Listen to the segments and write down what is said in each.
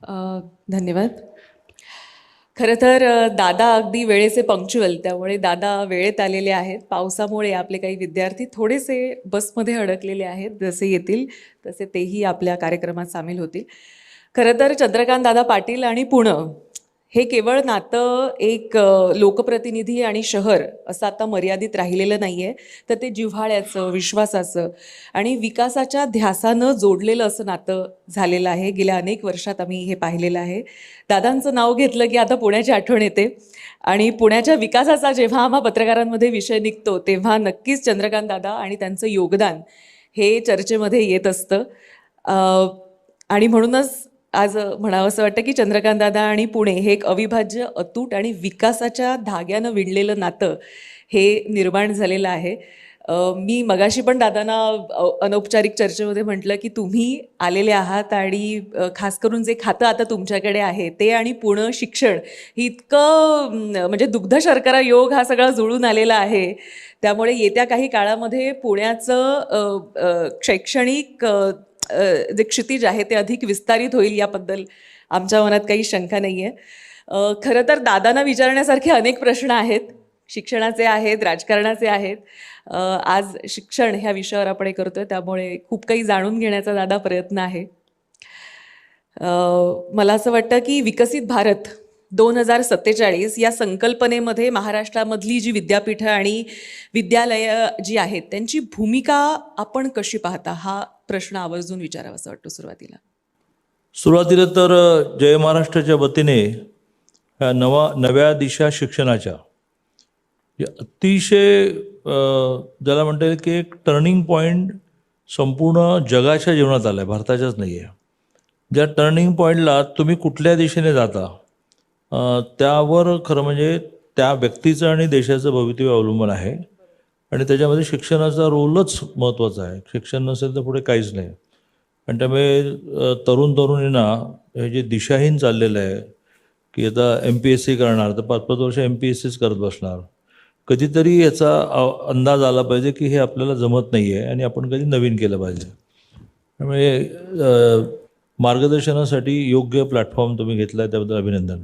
अ, धन्यवाद. खरं तर दादा अगदी वेळेचे पंक्च्युअल, त्यामुळे दादा वेळेत आलेले आहेत. पावसामुळे आपले काही विद्यार्थी थोडेसे बसमध्ये अडकलेले आहेत. जसे येतील तसे तेही आपल्या कार्यक्रमात सामील होतील. खरं तर चंद्रकांत दादा पाटील आणि पुणं हे केवळ नातं एक लोकप्रतिनिधी आणि शहर असं आता मर्यादित राहिलेलं नाही आहे, तर ते जिव्हाळ्याचं, विश्वासाचं आणि विकासाच्या ध्यासानं जोडलेलं असं नातं झालेलं आहे. गेल्या अनेक वर्षात आम्ही हे पाहिलेलं आहे. दादांचं नाव घेतलं की आता पुण्याची आठवण येते आणि पुण्याच्या विकासाचा जेव्हा आम्हा पत्रकारांमध्ये विषय निघतो तेव्हा नक्कीच चंद्रकांत दादा आणि त्यांचं योगदान हे चर्चेमध्ये येत असतं. आणि म्हणूनच आज म्हणावं असं वाटतं की चंद्रकांत दादा आणि पुणे हे एक अविभाज्य, अतूट आणि विकासाच्या धाग्यानं विणलेलं नातं हे निर्माण झालेलं आहे. मी मगाशी पण दादांना अनौपचारिक चर्चेमध्ये म्हटलं की तुम्ही आलेले आहात आणि खास करून जे खातं आता तुमच्याकडे आहे ते आणि पुणे शिक्षण हे इतकं म्हणजे दुग्ध शर्करा योग हा सगळा जुळून आलेला आहे. त्यामुळे येत्या काही काळामध्ये पुण्याचं शैक्षणिक जे क्षितिज आहे ते अधिक विस्तारित होईल याबद्दल आमच्या मनात काही शंका नाही आहे. खरं तर दादांना विचारण्यासारखे अनेक प्रश्न आहेत, शिक्षणाचे आहेत, राजकारणाचे आहेत. आज शिक्षण ह्या विषयावर आपण हे करतोय त्यामुळे खूप काही जाणून घेण्याचा दादा प्रयत्न आहे. मला असं वाटतं की विकसित भारत 2047 या संकल्पनेमध्ये महाराष्ट्रामधली जी विद्यापीठं आणि विद्यालयं जी आहेत त्यांची भूमिका आपण कशी पाहता, हा प्रश्न आवर्जून विचारावा असं वाटतं सुरुवातीला. सुरुवातीला तर जय महाराष्ट्राच्या वतीने ह्या नव्या दिशा शिक्षणाच्या अतिशय ज्याला म्हणता येईल की एक टर्निंग पॉईंट संपूर्ण जगाच्या जीवनात आला आहे, भारताच्याच नाही आहे. ज्या टर्निंग पॉईंटला तुम्ही कुठल्या दिशेने जाता त्यावर खरं म्हणजे त्या व्यक्तीचं आणि देशाचं भवितव्य अवलंबून आहे. आणि त्याच्यामध्ये शिक्षणाचा रोलच महत्त्वाचा आहे. शिक्षण नसेल तर पुढे काहीच नाही. आणि त्यामुळे तरुणींना हे जे दिशाहीन चाललेलं आहे की आता MPSC करणार तर 5-5 वर्ष MPSCच करत बसणार. कधीतरी याचा अंदाज आला पाहिजे की हे आपल्याला जमत नाही आहे आणि आपण कधी नवीन केलं पाहिजे. त्यामुळे मार्गदर्शनासाठी योग्य प्लॅटफॉर्म तुम्ही घेतला आहे त्याबद्दल अभिनंदन.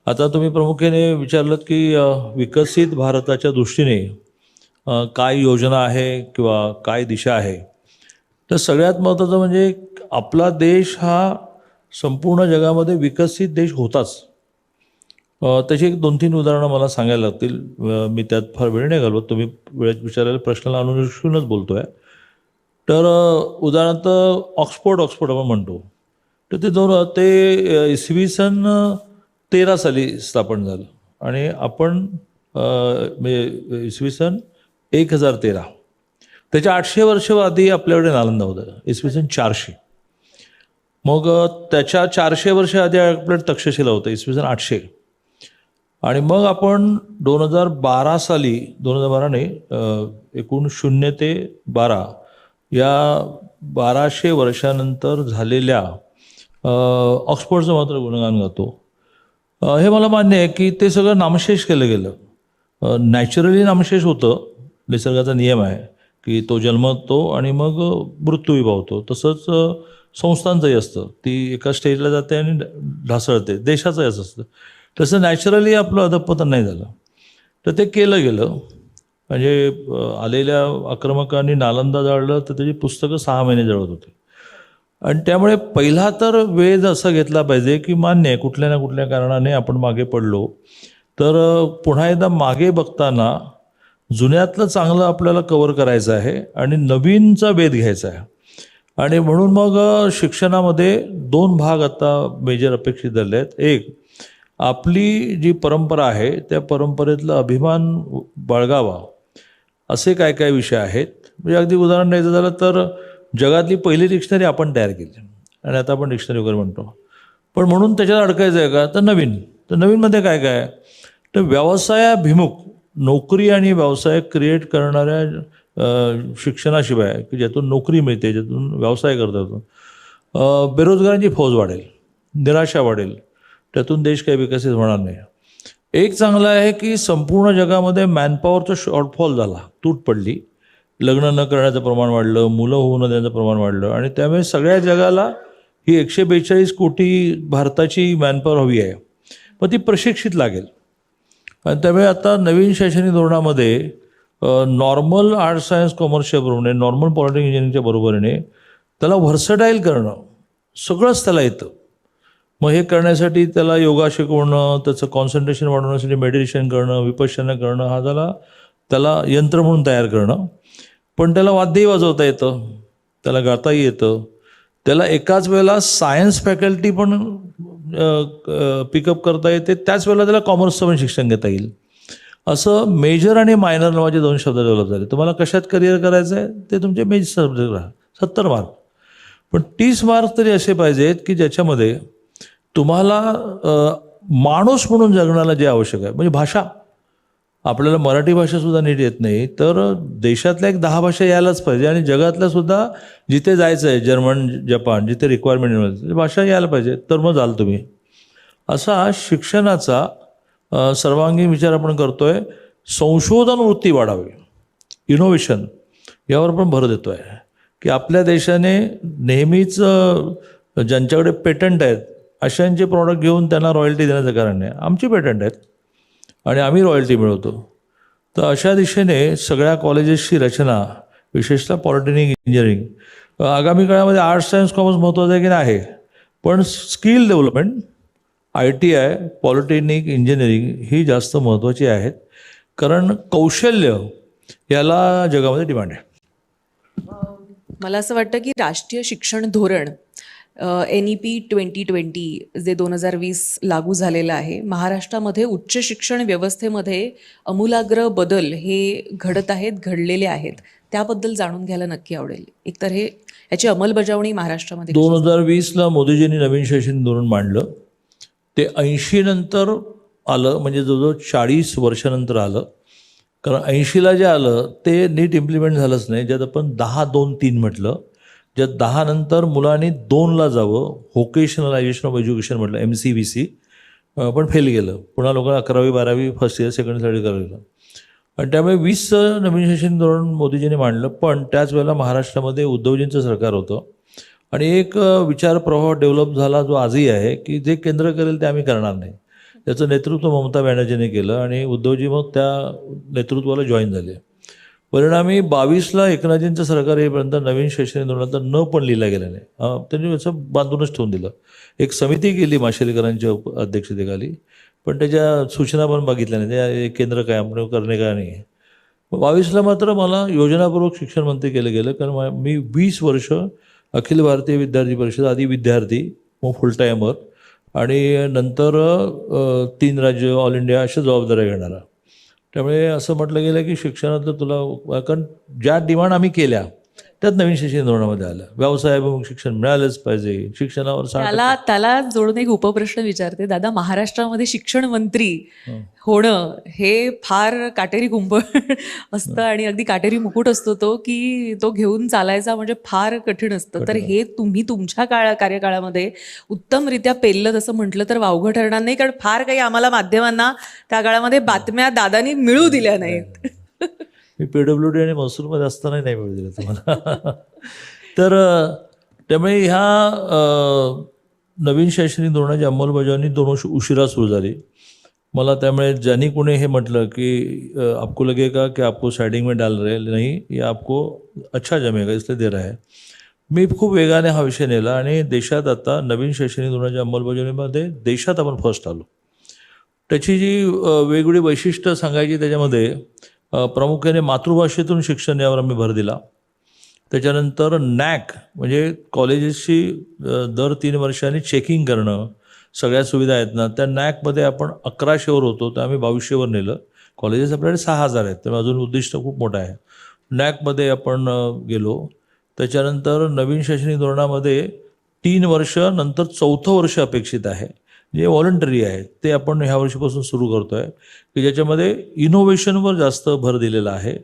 आता तुम्ही प्रामुख्याने विचारलं की विकसित भारताच्या दृष्टीने काय योजना आहे किंवा काय दिशा आहे. तर सगळ्यात महत्त्वाचं म्हणजे आपला देश हा संपूर्ण जगामध्ये विकसित देश होताच. त्याची एक 2-3 उदाहरणं मला सांगायला लागतील. मी त्यात फार वेळ नाही घालवत, तुम्ही वेळेत विचारायला प्रश्नाला अनुसरूनच बोलतो आहे. तर उदाहरणार्थ ऑक्सफोर्ड आपण म्हणतो, तर ते इसवी सन 13 साली स्थापन झालं आणि आपण म्हणजे इसवी सन 1013. त्याच्या 800 वर्ष आधी आपल्याकडे नालंदा होतं, इसवी सन 400. मग त्याच्या 400 वर्ष आधी आपल्याकडे तक्षशिला होतं, इसवी सन 800. आणि मग आपण 2012 साली 2012 नाही 0 ते 12 या 1200 वर्षानंतर झालेल्या ऑक्सफोर्डचं मात्र गुणगान गातो. हे मला मान्य आहे की ते सगळं नामशेष केलं गेलं. नॅचरली नामशेष होतं, निसर्गाचा नियम आहे की तो जन्मतो आणि मग मृत्यू पावतो. तसंच संस्थांचंही असतं, ती एका स्टेजला जाते आणि ढासळते. देशाचंही असं असतं. तसं नॅचरली आपलं अधपतन नाही झालं, तर ते केलं गेलं. म्हणजे आलेल्या आक्रमकांनी नालंदा जाळलं तर त्याची पुस्तकं 6 महिने जळत होते. आणि त्यामुळे पहिला तर वेध असा घेतला पाहिजे की मान्य आहे कुठल्या ना कुठल्या कारणाने आपण मागे पडलो, तर पुन्हा एकदा मागे बघताना जुन्यातलं चांगलं आपल्याला कव्हर करायचं आहे आणि नवीनचा वेध घ्यायचा आहे. आणि म्हणून मग शिक्षणामध्ये 2 भाग आता मेजर अपेक्षित झाले आहेत. एक, आपली जी परंपरा आहे त्या परंपरेतला अभिमान बाळगावा असे काय काय विषय आहेत. म्हणजे अगदी उदाहरण द्यायचं झालं तर जगातली पहिली डिक्शनरी आपण तयार केली आणि आता आपण डिक्शनरी वगैरे म्हणतो. पण म्हणून त्याच्यात अडकायचं आहे का, तर नवीनमध्ये काय काय, तर व्यवसायाभिमुख नोकरी आणि व्यवसाय क्रिएट करणाऱ्या शिक्षणाशिवाय की ज्यातून नोकरी मिळते, ज्यातून व्यवसाय करता येतो, बेरोजगारांची फौज वाढेल, निराशा वाढेल, त्यातून देश काही विकसित होणार नाही. एक चांगलं आहे की संपूर्ण जगामध्ये मॅनपॉवरचा शॉर्टफॉल झाला, तूट पडली. लग्न न करण्याचं प्रमाण वाढलं, मुलं होऊ न देण्याचं प्रमाण वाढलं आणि त्यामुळे सगळ्या जगाला ही 142 कोटी भारताची मॅनपॉवर हवी आहे, पण ती प्रशिक्षित लागेल. आणि त्यामुळे आता नवीन शैक्षणिक धोरणामध्ये नॉर्मल आर्ट्स सायन्स कॉमर्सच्या बरोबरीने, नॉर्मल पॉलिटिक इंजिनिअरिंगच्या बरोबरीने त्याला व्हर्सटाईल करणं, सगळंच त्याला येतं. मग हे करण्यासाठी त्याला योगा शिकवणं, त्याचं कॉन्सन्ट्रेशन वाढवण्यासाठी मेडिटेशन करणं, विपश्यना करणं, हा झाला त्याला यंत्र म्हणून तयार करणं. पण त्याला वाद्यही वाजवता येतं, त्याला गाताही येतं, त्याला एकाच वेळेला सायन्स फॅकल्टी पण पिकअप करता येते, त्याच वेळेला त्याला कॉमर्सचं पण शिक्षण घेता येईल. असं मेजर आणि मायनर नावाचे 2 शब्द डेव्हलप झाले. तुम्हाला कशात करिअर करायचं आहे ते तुमचे मेजर सब्जेक्ट राहा, 70 मार्क. पण 30 मार्क तरी असे पाहिजेत की ज्याच्यामध्ये तुम्हाला माणूस म्हणून जगण्याला जे आवश्यक आहे, म्हणजे भाषा, आपल्याला मराठी भाषासुद्धा नीट येत नाही, तर देशातल्या एक 10 भाषा यायलाच पाहिजे. आणि जगातल्या सुद्धा जिथे जायचं आहे, जर्मन, जपान, जिथे रिक्वायरमेंट भाषा यायला पाहिजे, तर मग जाल तुम्ही. असा शिक्षणाचा सर्वांगीण विचार आपण करतोय. संशोधन वृत्ती वाढावी, इनोव्हेशन यावर पण भर देतो आहे की आपल्या देशाने नेहमीच ज्यांच्याकडे पेटंट आहेत अशांचे प्रॉडक्ट घेऊन त्यांना रॉयल्टी देण्याचं कारण नाही. आमची पेटंट आहेत आणि आम्ही रॉयल्टी मिळवतो. तर अशा दिशेने सगळ्या कॉलेजेसची रचना, विशेषतः पॉलिटेक्निक इंजिनिअरिंग, आगामी काळामध्ये आर्ट्स सायन्स कॉमर्स महत्त्वाचं आहे की नाही आहे, पण skill development, ITI, polytechnic engineering ही जास्त महत्त्वाची आहेत. कारण कौशल्य याला जगामध्ये डिमांड आहे. मला असं वाटतं की राष्ट्रीय शिक्षण धोरण NEP 2020 जे 2020 लागू झालेलं आहे, महाराष्ट्रामध्ये उच्च शिक्षण व्यवस्थेमध्ये अमूलाग्र बदल हे घडत आहेत, घडलेले आहेत. त्याबद्दल जाणून घ्यायला नक्की आवडेल. एकतर हे याची अंमलबजावणी महाराष्ट्रामध्ये 2020ला मोदीजींनी नवीन शैक्षणिक धोरण मांडलं. ते 80 नंतर आलं, म्हणजे जवळजवळ 40 वर्षानंतर आलं. कारण 80ला जे आलं ते नीट इम्प्लिमेंट झालंच नाही. ज्यात आपण 10-2-3 म्हटलं, ज्यात 10 नंतर मुलांनी 2ला जावं, व्होकेशनलायझेशन ऑफ एज्युकेशन म्हटलं, MCVC, पण फेल गेलं. पुन्हा लोकांना 11वी 12वी फर्स्ट इयर सेकंड साईड करायला. आणि त्यामुळे 20चं नवीन शैक्षणिक धोरण मोदीजींनी मांडलं. पण त्याच वेळेला महाराष्ट्रामध्ये उद्धवजींचं सरकार होतं आणि एक विचार प्रवाह डेव्हलप झाला जो आजही आहे की जे केंद्र करेल ते आम्ही करणार नाही. त्याचं नेतृत्व ममता बॅनर्जीने केलं आणि उद्धवजी मग त्या नेतृत्वाला जॉईन झाले. परिणामी 22ला एकनाथजींचं सरकार येईपर्यंत नवीन शैक्षणिक धोरणाचा न पण लिहिला गेला नाही. त्यांनी असं बांधूनच ठेवून दिलं. एक समिती केली माशेलकरांच्या अध्यक्षतेखाली, पण त्याच्या सूचना पण बघितल्या नाही, त्या केंद्र काय करणे काय नाही. 22ला मात्र मला योजनापूर्वक शिक्षण मंत्री केलं गेलं. कारण मी 20 वर्ष अखिल भारतीय विद्यार्थी परिषद, आधी विद्यार्थी, मग फुल टाईमर आणि नंतर 3 राज्य, ऑल इंडिया अशा जबाबदाऱ्या घेणारा. त्यामुळे असं म्हटलं गेलं की शिक्षणातलं तुला, कारण ज्या डिमांड आम्ही केल्या त्यात नवीन शिक्षण धोरणामध्ये आलं. व्यवसायाभिमुख शिक्षण मिळालंच पाहिजे, शिक्षणावर त्याला जोडून एक उपप्रश्न विचारते. दादा, महाराष्ट्रामध्ये शिक्षण मंत्री होणं हे फार काटेरी कुंपण असतं आणि अगदी काटेरी मुकुट असतो तो, की तो घेऊन चालायचा म्हणजे फार कठीण असतं. तर हे तुम्ही तुमच्या कार्यकाळामध्ये उत्तमरित्या पेललं तसं म्हटलं तर वावगं ठरणार नाही, कारण फार काही आम्हाला माध्यमांना त्या काळामध्ये बातम्या दादानी मिळू दिल्या नाहीत. मी PWD आणि महसूलमध्ये असतानाही नाही मिळू दिलं तुम्हाला. तर त्यामुळे ह्या नवीन शैक्षणिक धोरणाची अंमलबजावणी 2 वर्ष उशिरा सुरू झाली. मला त्यामुळे ज्यांनी कोणी हे म्हटलं की आपको लगेगा कि आपको साइडिंग में डाल रहे नहीं, ये आपको अच्छा जमेगा इसलिए दे रहा है. मी खूप वेगाने हा विषय नेला आणि देशात आता नवीन शैक्षणिक धोरणाच्या अंमलबजावणीमध्ये देशात आपण फर्स्ट आलो. त्याची जी वेगवेगळी वैशिष्ट्य सांगायची त्याच्यामध्ये प्रामुख्याने मातृभाषेतून शिक्षण यावर आम्ही भर दिला. त्याच्यानंतर NAC म्हणजे कॉलेजेसची दर 3 वर्षांनी चेकिंग करणं, सगळ्या सुविधा आहेत ना, त्या NACमध्ये आपण 1100वर होतो तर आम्ही 2200वर नेलं. कॉलेजेस आपल्याकडे 6000 आहेत, तर अजून उद्दिष्ट खूप मोठं आहे. NACमध्ये आपण गेलो. त्याच्यानंतर नवीन शैक्षणिक धोरणामध्ये 3 वर्ष नंतर 4थं वर्ष अपेक्षित आहे, जे व्हॉलंटरी आहे, ते आपण ह्या वर्षीपासून सुरू करतो आहे, की ज्याच्यामध्ये इनोव्हेशनवर जास्त भर दिलेला आहे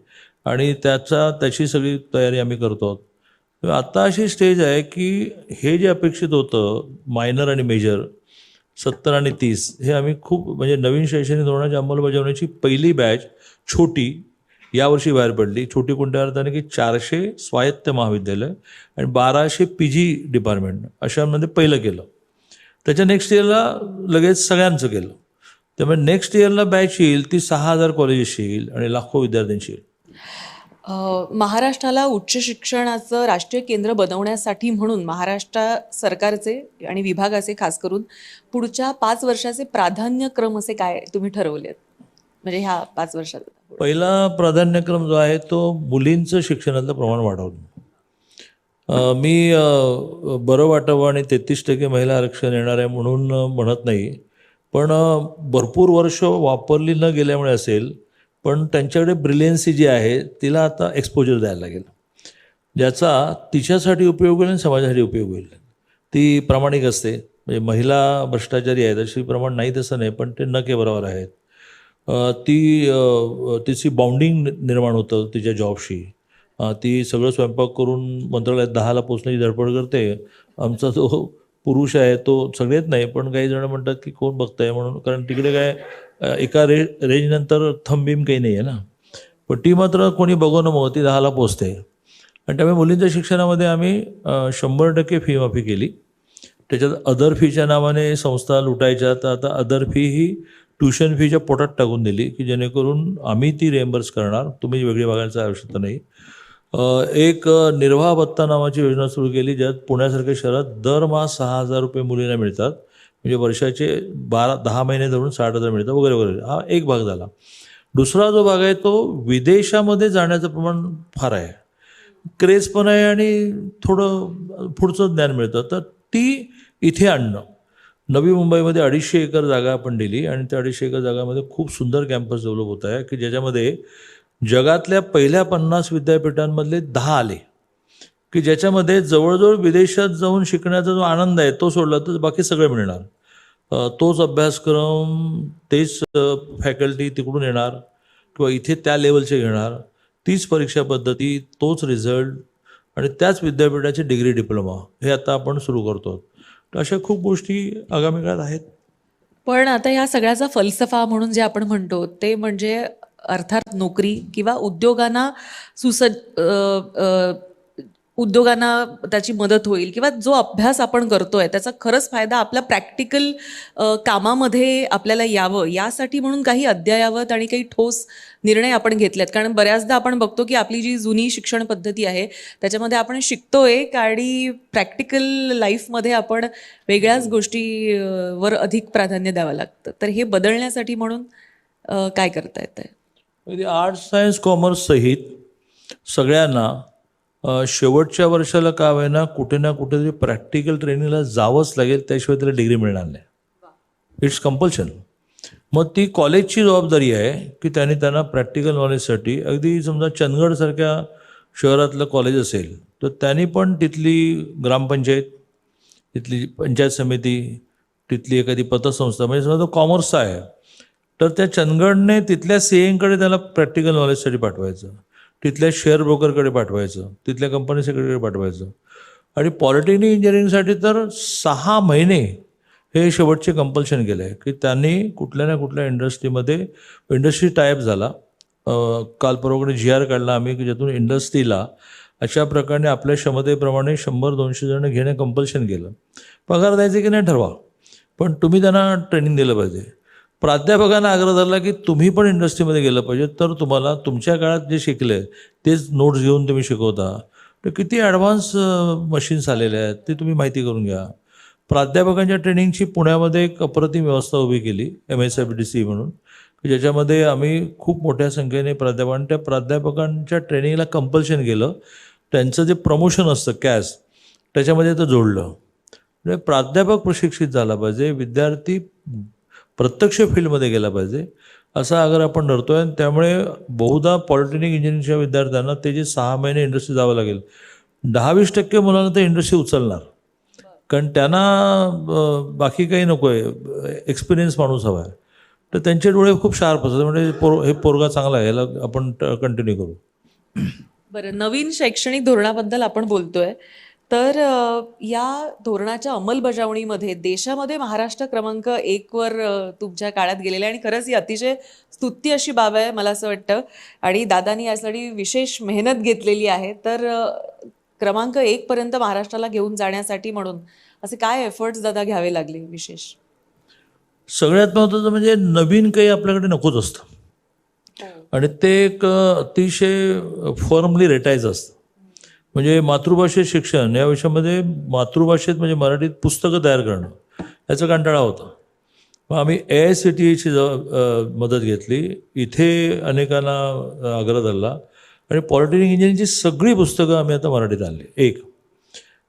आणि त्याची सगळी तयारी आम्ही करतो आहोत. आता अशी स्टेज आहे की हे जे अपेक्षित होतं मायनर आणि मेजर 70 आणि 30, हे आम्ही खूप, म्हणजे नवीन शैक्षणिक धोरणाच्या अंमलबजावणीची पहिली बॅच छोटी यावर्षी बाहेर पडली, छोटी कोणत्या अर्थाने की 400 स्वायत्त महाविद्यालय आणि 1200 PG डिपार्टमेंट अशामध्ये पहिलं केलं. त्याच्या नेक्स्ट इयरला लगेच सगळ्यांचं केलं. त्यामुळे नेक्स्ट इयरला बॅच येईल ती 6000 कॉलेजेसची येईल आणि लाखो विद्यार्थ्यांची येईल. महाराष्ट्राला उच्च शिक्षणाचं राष्ट्रीय केंद्र बनवण्यासाठी म्हणून महाराष्ट्र सरकारचे आणि विभागाचे खास करून पुढच्या 5 वर्षाचे प्राधान्यक्रम असे काय तुम्ही ठरवलेत, म्हणजे ह्या 5 वर्षात? पहिला प्राधान्यक्रम जो आहे तो मुलींचं शिक्षणातलं प्रमाण वाढवणं. मी बरं वाटावं आणि 33% महिला आरक्षण येणार आहे म्हणून म्हणत नाही, पण भरपूर वर्ष वापरली न गेल्यामुळे असेल, पण त्यांच्याकडे ब्रिलियन्सी जी आहे तिला आता एक्सपोजर द्यायला लागेल, ज्याचा तिच्यासाठी उपयोग होईल आणि समाजासाठी उपयोग होईल. ती प्रामाणिक असते, म्हणजे महिला भ्रष्टाचारी आहेत अशी प्रमाण नाही तसं नाही, पण ते नके बरोबर आहेत. तिची बाउंडिंग निर्माण होतं तिच्या जॉबशी. ती सगळं स्वयंपाक करून मंत्रालयात 10ला पोचण्याची धडपड करते. आमचा जो पुरुष आहे तो सगळेच नाही, पण काही जण म्हणतात की कोण बघताय म्हणून, कारण तिकडे काय एका रेंजनंतर थंबीम काही नाही आहे ना, पण ती मात्र कोणी बघू न मग ती 10ला पोचते. आणि त्यामुळे मुलींच्या शिक्षणामध्ये आम्ही 100% फी माफी केली. त्याच्यात अदर फीच्या नावाने संस्था लुटायच्या, तर आता अदर फी ही ट्युशन फीच्या पोटात टाकून दिली की जेणेकरून आम्ही ती रिएम्बर्स करणार, तुम्ही वेगळी बघायची आवश्यकता नाही. एक निर्वाह भत्ता नावाची योजना सुरू केली, ज्यात पुण्यासारख्या शहरात दरमहा 6000 रुपये मुलींना मिळतात, म्हणजे वर्षाचे 10 महिने धरून 60,000 मिळतात वगैरे वगैरे. हा एक भाग झाला. दुसरा जो भाग आहे तो विदेशामध्ये जाण्याचं प्रमाण फार आहे, क्रेज पण आहे आणि थोडं पुढचं ज्ञान मिळतं, तर ती इथे आणणं. नवी मुंबईमध्ये 250 एकर जागा आपण दिली आणि त्या 250 एकर जागामध्ये खूप सुंदर कॅम्पस डेव्हलप होत आहे की ज्याच्यामध्ये जगातल्या पहिल्या 50 विद्यापीठांमधले 10 आले, की ज्याच्यामध्ये जवळजवळ विदेशात जाऊन शिकण्याचा जो आनंद आहे तो सोडला तर बाकी सगळं मिळणार. तोच अभ्यासक्रम, तेच फॅकल्टी तिकडून येणार किंवा इथे त्या लेवलचे घेणार, तीच परीक्षा पद्धती, तोच रिझल्ट आणि त्याच विद्यापीठाचे डिग्री डिप्लोमा हे आता आपण सुरू करतो. तर अशा खूप गोष्टी आगामी काळात आहेत. पण आता ह्या सगळ्याचा फलसफा म्हणून जे आपण म्हणतो ते म्हणजे अर्थात नोकरी किंवा उद्योगांना उद्योगांना त्याची मदत होईल किंवा जो अभ्यास आपण करतोय त्याचा खरंच फायदा आपल्या प्रॅक्टिकल कामामध्ये आपल्याला यावं, यासाठी म्हणून काही अद्ययावत आणि काही ठोस निर्णय आपण घेतलेत. कारण बऱ्याचदा आपण बघतो की आपली जी जुनी शिक्षण पद्धती आहे त्याच्यामध्ये आपण शिकतोय आणि प्रॅक्टिकल लाईफमध्ये आपण वेगळ्याच गोष्टीवर अधिक प्राधान्य द्यावं लागतं. तर हे बदलण्यासाठी म्हणून काय करता येतंय? आर्ट्स, सायन्स, कॉमर्स सहित सगळ्यांना शेवटच्या वर्षाला का होईना कुठे ना कुठेतरी प्रॅक्टिकल ट्रेनिंगला जावंच लागेल, त्याशिवाय त्याला डिग्री मिळणार नाही. It's compulsion. मग ती कॉलेजची जबाबदारी आहे की त्यांना प्रॅक्टिकल नॉलेजसाठी, अगदी समजा चंदगडसारख्या शहरातलं कॉलेज असेल तर त्यांनी पण तिथली ग्रामपंचायत, तिथली पंचायत समिती, तिथली एखादी पतसंस्था, म्हणजे समजा तो कॉमर्सचा आहे तर त्या चंदगडने तिथल्या सीएंकडे त्याला प्रॅक्टिकल नॉलेजसाठी पाठवायचं, तिथल्या शेअर ब्रोकरकडे पाठवायचं, तिथल्या कंपनी सेक्रेटरीकडे पाठवायचं. आणि पॉलिटेक्निक इंजिनिअरिंगसाठी तर 6 महिने हे शेवटचे कंपल्शन केलं आहे की त्यांनी कुठल्या ना कुठल्या इंडस्ट्री टायअप झाला. काल परवाकडे GR काढला आम्ही की ज्यातून इंडस्ट्रीला अशा प्रकारे आपल्या क्षमतेप्रमाणे 100-200 जण घेणं कंपल्शन केलं. पगार द्यायचे की नाही ठरवा, पण तुम्ही त्यांना ट्रेनिंग दिलं पाहिजे. प्राध्यापकांना आग्रह धरला की तुम्ही पण इंडस्ट्रीमध्ये गेलं पाहिजे, तर तुम्हाला तुमच्या काळात जे शिकले तेच नोट्स घेऊन तुम्ही शिकवता. तर किती ॲडव्हान्स मशीन्स आलेले आहेत ते तुम्ही माहिती करून घ्या. प्राध्यापकांच्या ट्रेनिंगची पुण्यामध्ये एक अप्रतिम व्यवस्था उभी केली, MSIBDC म्हणून, की ज्याच्यामध्ये आम्ही खूप मोठ्या संख्येने त्या प्राध्यापकांच्या ट्रेनिंगला कंपल्शन केलं. त्यांचं जे प्रमोशन असतं कॅश त्याच्यामध्ये ते जोडलं. म्हणजे प्राध्यापक प्रशिक्षित झाला पाहिजे, विद्यार्थी प्रत्यक्ष फील्डमध्ये गेला पाहिजे असा आग्रह आपण धरतोय. त्यामुळे बहुधा पॉलिटेक्निक इंजिनिअरिंगच्या विद्यार्थ्यांना ते जे 6 महिने इंडस्ट्री जावं लागेल, 10-20% मुलांना ते इंडस्ट्री उचलणार, कारण त्यांना बाकी काही नको आहे, एक्सपिरियन्स माणूस हवा आहे. तर त्यांचे डोळे खूप शार्प असतात, म्हणजे हे पोरगा चांगला आहे, याला आपण कंटिन्यू करू. बरं, नवीन शैक्षणिक धोरणाबद्दल आपण बोलतोय तर या धोरणाच्या अंमलबजावणीमध्ये देशामध्ये महाराष्ट्र क्रमांक 1वर तुमच्या काळात गेलेला आहे आणि खरंच ही अतिशय स्तुत्य अशी बाब आहे मला असं वाटतं. आणि दादांनी यासाठी विशेष मेहनत घेतलेली आहे. तर क्रमांक 1 पर्यंत महाराष्ट्राला घेऊन जाण्यासाठी म्हणून असे काय एफर्ट्स दादा घ्यावे लागले विशेष? सगळ्यात महत्त्वाचं म्हणजे नवीन काही आपल्याकडे नकोच असतं आणि ते एक अतिशय फॉर्मली रेटायचं असतं. म्हणजे मातृभाषेत शिक्षण या विषयामध्ये मातृभाषेत म्हणजे मराठीत पुस्तकं तयार करणं याचा कंटाळा होता. मग आम्ही AICTEची मदत घेतली. इथे अनेकांना आग्रह धरला आणि पॉलिटेक्निक इंजिनिअरिंगची सगळी पुस्तकं आम्ही आता मराठीत आणली.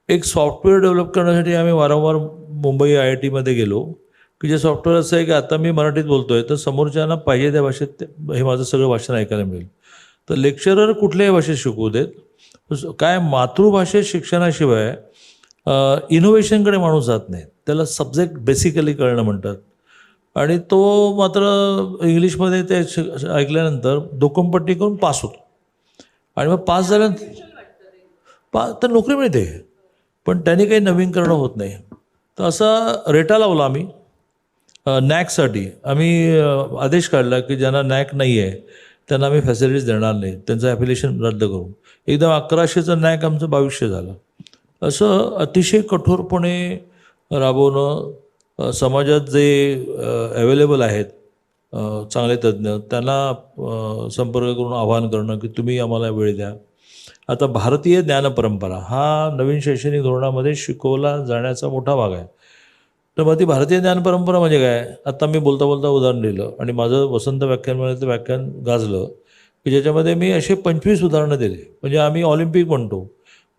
एक सॉफ्टवेअर डेव्हलप करण्यासाठी आम्ही वारंवार मुंबई IITमध्ये गेलो की जे सॉफ्टवेअर असं आहे की आता मी मराठीत बोलतोय तर समोरच्यांना पाहिजे त्या भाषेत हे माझं सगळं भाषण ऐकायला मिळेल. तर लेक्चरर कुठल्याही भाषेत शिकवू देत, काय मातृभाषेत शिक्षणाशिवाय इनोव्हेशनकडे माणूस जात नाही. त्याला सब्जेक्ट बेसिकली कळणं म्हणतात. आणि तो मात्र इंग्लिशमध्ये ते ऐकल्यानंतर दोकमपट्टी करून पास होतो आणि मग पास झाल्यानंतर तर नोकरी मिळते, पण त्यांनी काही नवीन करणं होत नाही. तर असा रेटा लावला आम्ही. नॅकसाठी आम्ही आदेश काढला की ज्यांना नॅक नाही आहे त्यांना आम्ही फॅसिलिटीज देणार नाही, त्यांचं ॲप्लिकेशन रद्द करू. एकदम 1100चं नॅक आमचं 2200 झालं. असं अतिशय कठोरपणे राबवणं. समाजात जे अवेलेबल आहेत चांगले तज्ज्ञ त्यांना संपर्क करून आवाहन करणं की तुम्ही आम्हाला वेळ द्या. आता भारतीय ज्ञानपरंपरा हा नवीन शैक्षणिक धोरणामध्ये शिकवला जाण्याचा मोठा भाग आहे. तर मग ती भारतीय ज्ञानपरंपरा म्हणजे काय? आता मी बोलता बोलता उदाहरण दिलं आणि माझं वसंत व्याख्यानमालेचं व्याख्यान गाजलं की ज्याच्यामध्ये मी असे 25 उदाहरणं दिले. म्हणजे आम्ही ऑलिम्पिक म्हणतो,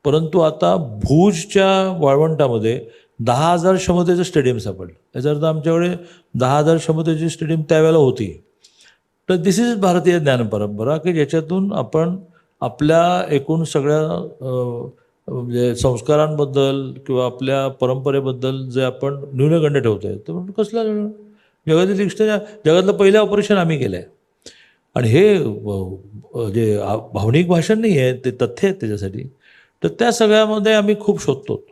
परंतु आता भुजच्या वाळवंटामध्ये 10,000 क्षमतेचं स्टेडियम सापडलं. याचा अर्थ आमच्याकडे 10,000 क्षमतेची स्टेडियम त्यावेळेला होती. तर दिस इज भारतीय ज्ञानपरंपरा की ज्याच्यातून आपण आपल्या एकूण सगळ्या म्हणजे संस्कारांबद्दल किंवा आपल्या परंपरेबद्दल जे आपण न्यूनगंड ठेवतो आहे तर कसलं जगातील जगातलं पहिलं ऑपरेशन आम्ही केलं आहे. आणि हे जे भावनिक भाषण नाही आहे, ते तथ्य आहेत त्याच्यासाठी. तर त्या सगळ्यामध्ये आम्ही खूप शोधतो.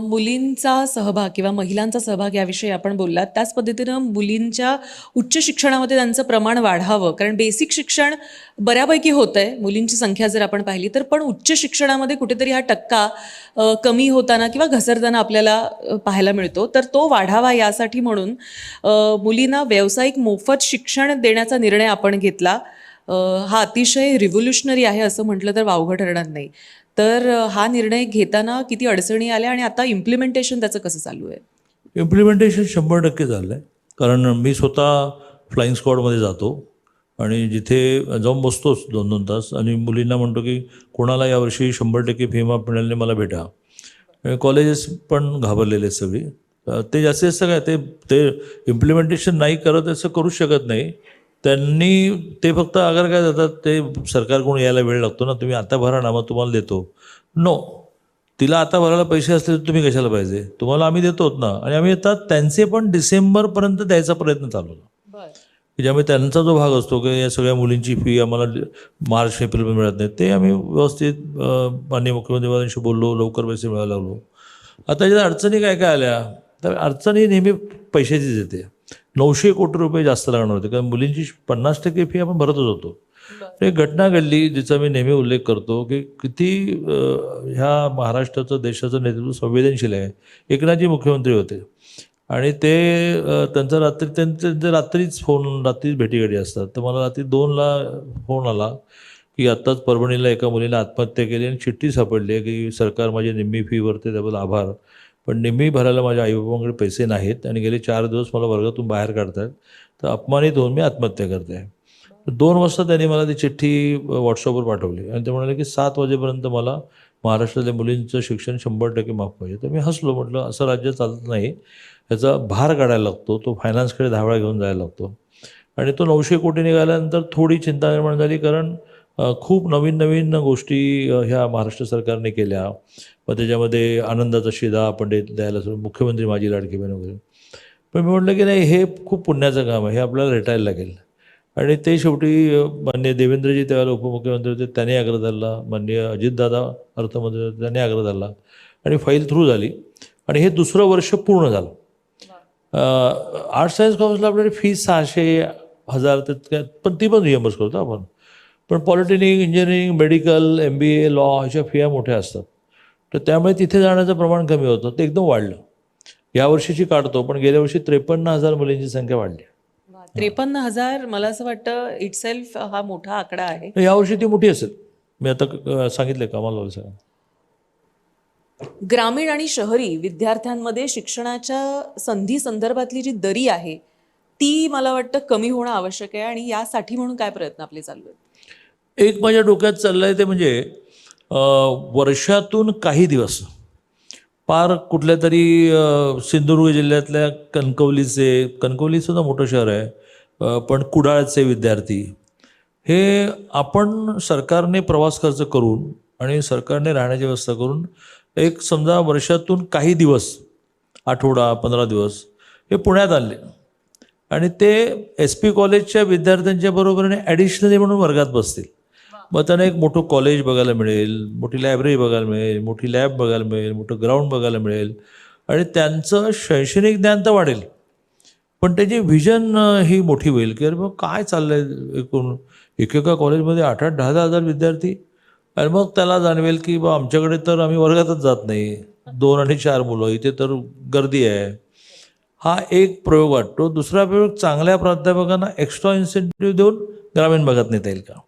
मुलींचा सहभाग किंवा महिलांचा सहभाग याविषयी आपण बोललात. त्याच पद्धतीनं मुलींच्या उच्च शिक्षणामध्ये त्यांचं प्रमाण वाढावं, कारण बेसिक शिक्षण बऱ्यापैकी होतं आहे मुलींची संख्या जर आपण पाहिली तर, पण उच्च शिक्षणामध्ये कुठेतरी हा टक्का कमी होताना किंवा घसरताना आपल्याला पाहायला मिळतो. तर तो वाढावा यासाठी म्हणून मुलींना व्यावसायिक मोफत शिक्षण देण्याचा निर्णय आपण घेतला. हा अतिशय रिव्होल्युशनरी आहे असं म्हटलं तर वावगं ठरणार नाही. तर हा निर्णय घेताना किती अडचणी आल्या आणि आता इम्प्लिमेंटेशन त्याचं कसं चालू आहे? इम्प्लिमेंटेशन 100% झालं आहे. कारण मी स्वतः फ्लाईंग स्क्वॉडमध्ये जातो आणि जिथे जाऊन बसतोच 2-2 तास आणि मुलींना म्हणतो की कोणाला यावर्षी 100% फी माफ मिळाली मला भेटा. कॉलेजेस पण घाबरलेले आहेत सगळी. ते जास्तीत जास्त काय ते इम्प्लिमेंटेशन नाही करत असं करूच शकत नाही. त्यांनी ते फक्त अगर काय जातात ते सरकारकडून यायला वेळ लागतो ना, तुम्ही आता भरा ना मग तुम्हाला देतो. नो, तिला आता भरायला पैसे असले तर तुम्ही कशाला पाहिजे, तुम्हाला आम्ही देतोत ना. आणि आम्ही आता त्यांचे पण डिसेंबरपर्यंत द्यायचा प्रयत्न चालवला की ज्यामुळे त्यांचा जो भाग असतो की या सगळ्या मुलींची फी आम्हाला मार्च एप्रिलमध्ये मिळत नाही, ते आम्ही व्यवस्थित माननीय मुख्यमंत्र्यांशी बोललो, लवकर पैसे मिळायला लागलो. आता याच्यात अडचणी काय काय आल्या तर अडचणी नेहमी पैशाचीच येते. 900 कोटी रुपये जास्त लागणार होते कारण मुलींची 50% फी आपण भरतच होतो. एक घटना घडली जिचा मी नेहमी उल्लेख करतो की किती ह्या महाराष्ट्राचं देशाचं नेतृत्व संवेदनशील आहे. एकनाथजी मुख्यमंत्री होते आणि ते त्यांचं रात्रीच भेटीगाठी असतात. तर मला रात्री 2ला फोन आला की आत्ताच परभणीला एका मुलीने आत्महत्या केली आणि चिठ्ठी सापडली आहे की सरकार माझी निम्मी फी भरते त्याबद्दल आभार, पण निम्मी भरायला माझ्या आईबाबांकडे पैसे नाहीत आणि गेले 4 दिवस मला वर्गातून बाहेर काढतात, तर अपमानित होऊन मी आत्महत्या करते आहे. 2 वाजता त्यांनी मला ती चिठ्ठी व्हॉट्सअपवर पाठवली आणि ते म्हणाले की 7 वाजेपर्यंत मला महाराष्ट्रातल्या मुलींचं शिक्षण 100% माफ पाहिजे. तर मी हसलो, म्हटलं असं राज्य चालत नाही, ह्याचा भार काढायला लागतो, तो फायनान्सकडे धावळा घेऊन जायला लागतो. आणि तो 900 कोटी निघाल्यानंतर थोडी चिंता निर्माण झाली कारण खूप नवीन नवीन गोष्टी ह्या महाराष्ट्र सरकारने केल्या. मग त्याच्यामध्ये आनंदाचा शिधा आपण द्यायला सुरू, मुख्यमंत्री माझी लाडकी बहीण वगैरे. पण मी म्हटलं की नाही, हे खूप पुण्याचं काम आहे, हे आपल्याला रेटायला लागेल. आणि ते शेवटी माननीय देवेंद्रजी त्यावेळेला उपमुख्यमंत्री होते, त्यांनी आग्रह धरला. माननीय अजितदादा अर्थमंत्री होते, त्यांनी आग्रह धरला आणि फाईल थ्रू झाली. आणि हे दुसरं वर्ष पूर्ण झालं. आर्ट्स सायन्स कॉमर्सला आपल्याकडे फीस 600,000 पण ती पण रिएम्बर्स करतो आपण. पण polytechnic, engineering, medical, MBA, law ह्याच्या फिया मोठ्या असतात. तर त्यामुळे तिथे जाण्याचं प्रमाण कमी होतं. ते एकदम वाढलं. यावर्षीची काढतो, पण गेल्या वर्षी 53,000 मुलींची संख्या वाढली. 53,000 मला असं वाटतं इटसेल्फ हा मोठा आकडा आहे. यावर्षी ती मोठी असेल. मी आता सांगितलं कामाला लावलं सगळं. ग्रामीण आणि शहरी विद्यार्थ्यांमध्ये शिक्षणाच्या संधी संदर्भातली जी दरी आहे ती मला वाटतं कमी होणं आवश्यक आहे, आणि यासाठी म्हणून काय प्रयत्न आपले चालू आहेत? एक माझ्या डोक्यात चाललंय ते म्हणजे वर्षातून काही दिवस पार कुठल्या तरी सिंधुदुर्ग जिल्ह्यातल्या कणकवलीसुद्धा मोठं शहर आहे, पण कुडाळचे विद्यार्थी हे आपण सरकारने प्रवास खर्च करून आणि सरकारने राहण्याची व्यवस्था करून एक समजा वर्षातून काही दिवस, आठवडा 15 दिवस हे पुण्यात आणले आणि ते SP कॉलेजच्या विद्यार्थ्यांच्या बरोबरीने ॲडिशनली म्हणून वर्गात बसतील. मग त्यांना एक मोठं कॉलेज बघायला मिळेल, मोठी लायब्ररी बघायला मिळेल, मोठी लॅब बघायला मिळेल, मोठं ग्राउंड बघायला मिळेल आणि त्यांचं शैक्षणिक ज्ञान तर वाढेल, पण त्याची व्हिजन ही मोठी होईल की अरे मग काय चाललंय एकूण एकेका कॉलेजमध्ये 8-8, 10-10 विद्यार्थी. आणि मग त्याला जाणवेल की बा आमच्याकडे तर आम्ही वर्गातच जात नाही, 2 आणि 4 मुलं, इथे तर गर्दी आहे. हा एक प्रयोग वाटतो. दुसरा प्रयोग, चांगल्या प्राध्यापकांना एक्स्ट्रा इन्सेंटिव्ह देऊन ग्रामीण भागात नेता येईल का?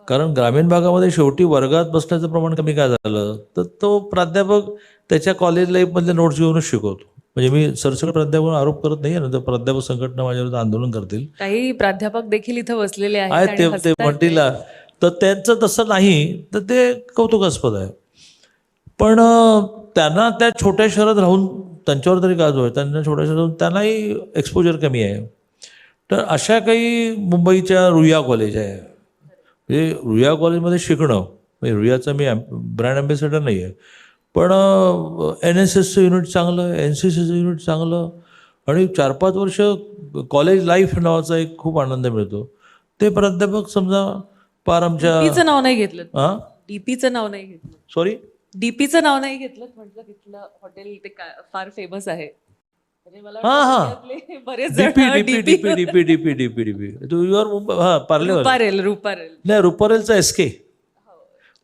कारण ग्रामीण भागामध्ये शेवटी वर्गात बसण्याचं प्रमाण कमी काय झालं, तर तो प्राध्यापक त्याच्या कॉलेज लाईफमधल्या नोट्स घेऊनच शिकवतो. म्हणजे मी सरसकट प्राध्यापक आरोप करत नाही आहे ना, तर प्राध्यापक संघटना माझ्यावर आंदोलन करतील. काही प्राध्यापक देखील इथं बसलेले आहेत आहेत आणि ते हसतायत. म्हणतील, तर त्यांचं तसं नाही, तर ते कौतुकास्पद आहे. पण त्यांना त्या छोट्या शहरात राहून त्यांच्यावर तरी गाजव आहे, त्यांना छोट्या शहरात राहून त्यांनाही एक्सपोजर कमी आहे. तर अशा काही मुंबईच्या रुईया कॉलेज आहे, म्हणजे रुईया कॉलेजमध्ये शिकणं, म्हणजे रुईयाचं मी ब्रँड अँबॅसेडर नाही आहे, पण NSSचं युनिट चांगलं, NCCचं युनिट चांगलं आणि 4-5 वर्ष कॉलेज लाईफ नावाचा एक खूप आनंद मिळतो. ते प्राध्यापक समजा पार आमच्या डीपीचं नाव नाही घेतलं. हां डीपीचं नाव नाही घेतलं. सॉरी डीपीचं नाव नाही घेतलं, म्हटलं तिथलं हॉटेल ते फार फेमस आहे. म्हणजे मला हां हां वाटतं पुण्यातले बरेच जण डीपी तू युआर मुंबई. हां, पार्ले रुपारेल नाही, रुपारेलचा SK.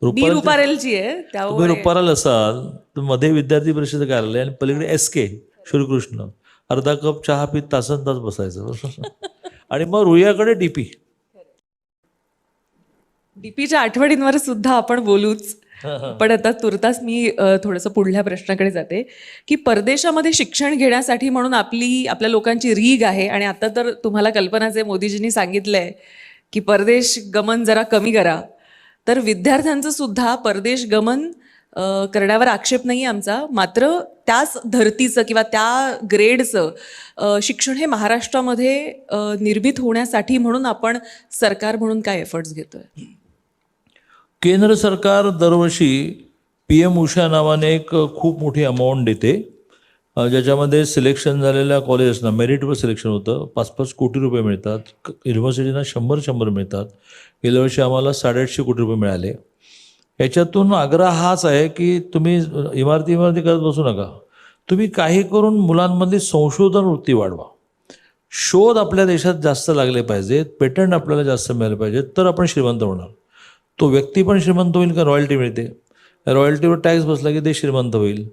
मी रुपारेलची आहे, तुम्ही त्यामुळे रुपारेल असाल तर मध्ये विद्यार्थी परिषद कार्यालय आणि पलीकडे SK श्रीकृष्ण, अर्धा कप चहा पीत तासन तास बसायचं आणि मग रुईयाकडे DP. डीपीच्या आठवणींवर सुद्धा आपण बोलूच, पण आता तुर्तास मी थोडंसं पुढल्या प्रश्नाकडे जाते की परदेशामध्ये शिक्षण घेण्यासाठी म्हणून आपल्या लोकांची रीग आहे, आणि आता तर तुम्हाला कल्पनाच आहे, मोदीजींनी सांगितलंय की परदेश गमन जरा कमी करा. तर विद्यार्थ्यांचं सुद्धा परदेश गमन करण्यावर आक्षेप नाही आमचा, मात्र त्याच धर्तीचं किंवा त्या ग्रेडचं शिक्षण हे महाराष्ट्रामध्ये निर्मित होण्यासाठी म्हणून आपण सरकार म्हणून काय एफर्ट्स घेतोय? केंद्र सरकार दरवर्षी PM उषा नावाने एक खूप मोठी अमाऊंट देते, ज्याच्यामध्ये सिलेक्शन झालेल्या कॉलेजेसना मेरिटवर सिलेक्शन होतं. 5-5 कोटी रुपये मिळतात. युनिव्हर्सिटीना 100 मिळतात. गेल्या वर्षी आम्हाला 850 कोटी रुपये मिळाले. याच्यातून आग्रह हाच आहे की तुम्ही इमारती करत बसू नका, तुम्ही काही करून मुलांमधली संशोधन वृत्ती वाढवा. शोध आपल्या देशात जास्त लागले पाहिजेत, पेटंट आपल्याला जास्त मिळाले पाहिजेत, तर आपण श्रीमंत होणार. तो व्यक्ती पण श्रीमंत होईल का रॉयल्टी मिळते, रॉयल्टीवर टॅक्स बसला की ते श्रीमंत होईल.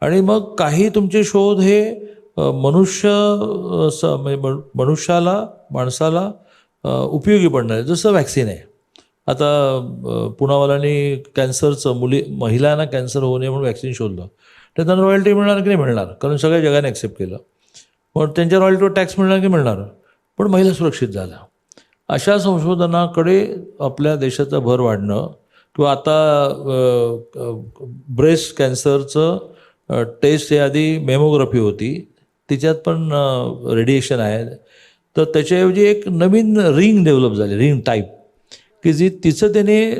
आणि मग काही तुमचे शोध हे माणसाला उपयोगी पडणार आहे. जसं वॅक्सिन आहे. आता पुनावाल्यांनी कॅन्सरचं महिलांना कॅन्सर होऊ नये म्हणून वॅक्सिन शोधलं, तर त्यांना रॉयल्टी मिळणार की नाही मिळणार, कारण सगळ्या जगाने ॲक्सेप्ट केलं. मग त्यांच्या रॉयल्टीवर टॅक्स मिळणार की मिळणार, पण महिला सुरक्षित झाल्या. अशा संशोधनाकडे आपल्या देशाचा भर वाढणं, किंवा आता ब्रेस्ट कॅन्सरचं टेस्ट हे आधी मेमोग्राफी होती, तिच्यात पण रेडिएशन आहे, तर त्याच्याऐवजी एक नवीन रिंग डेव्हलप झाली, रिंग टाईप, की जी तिचं त्याने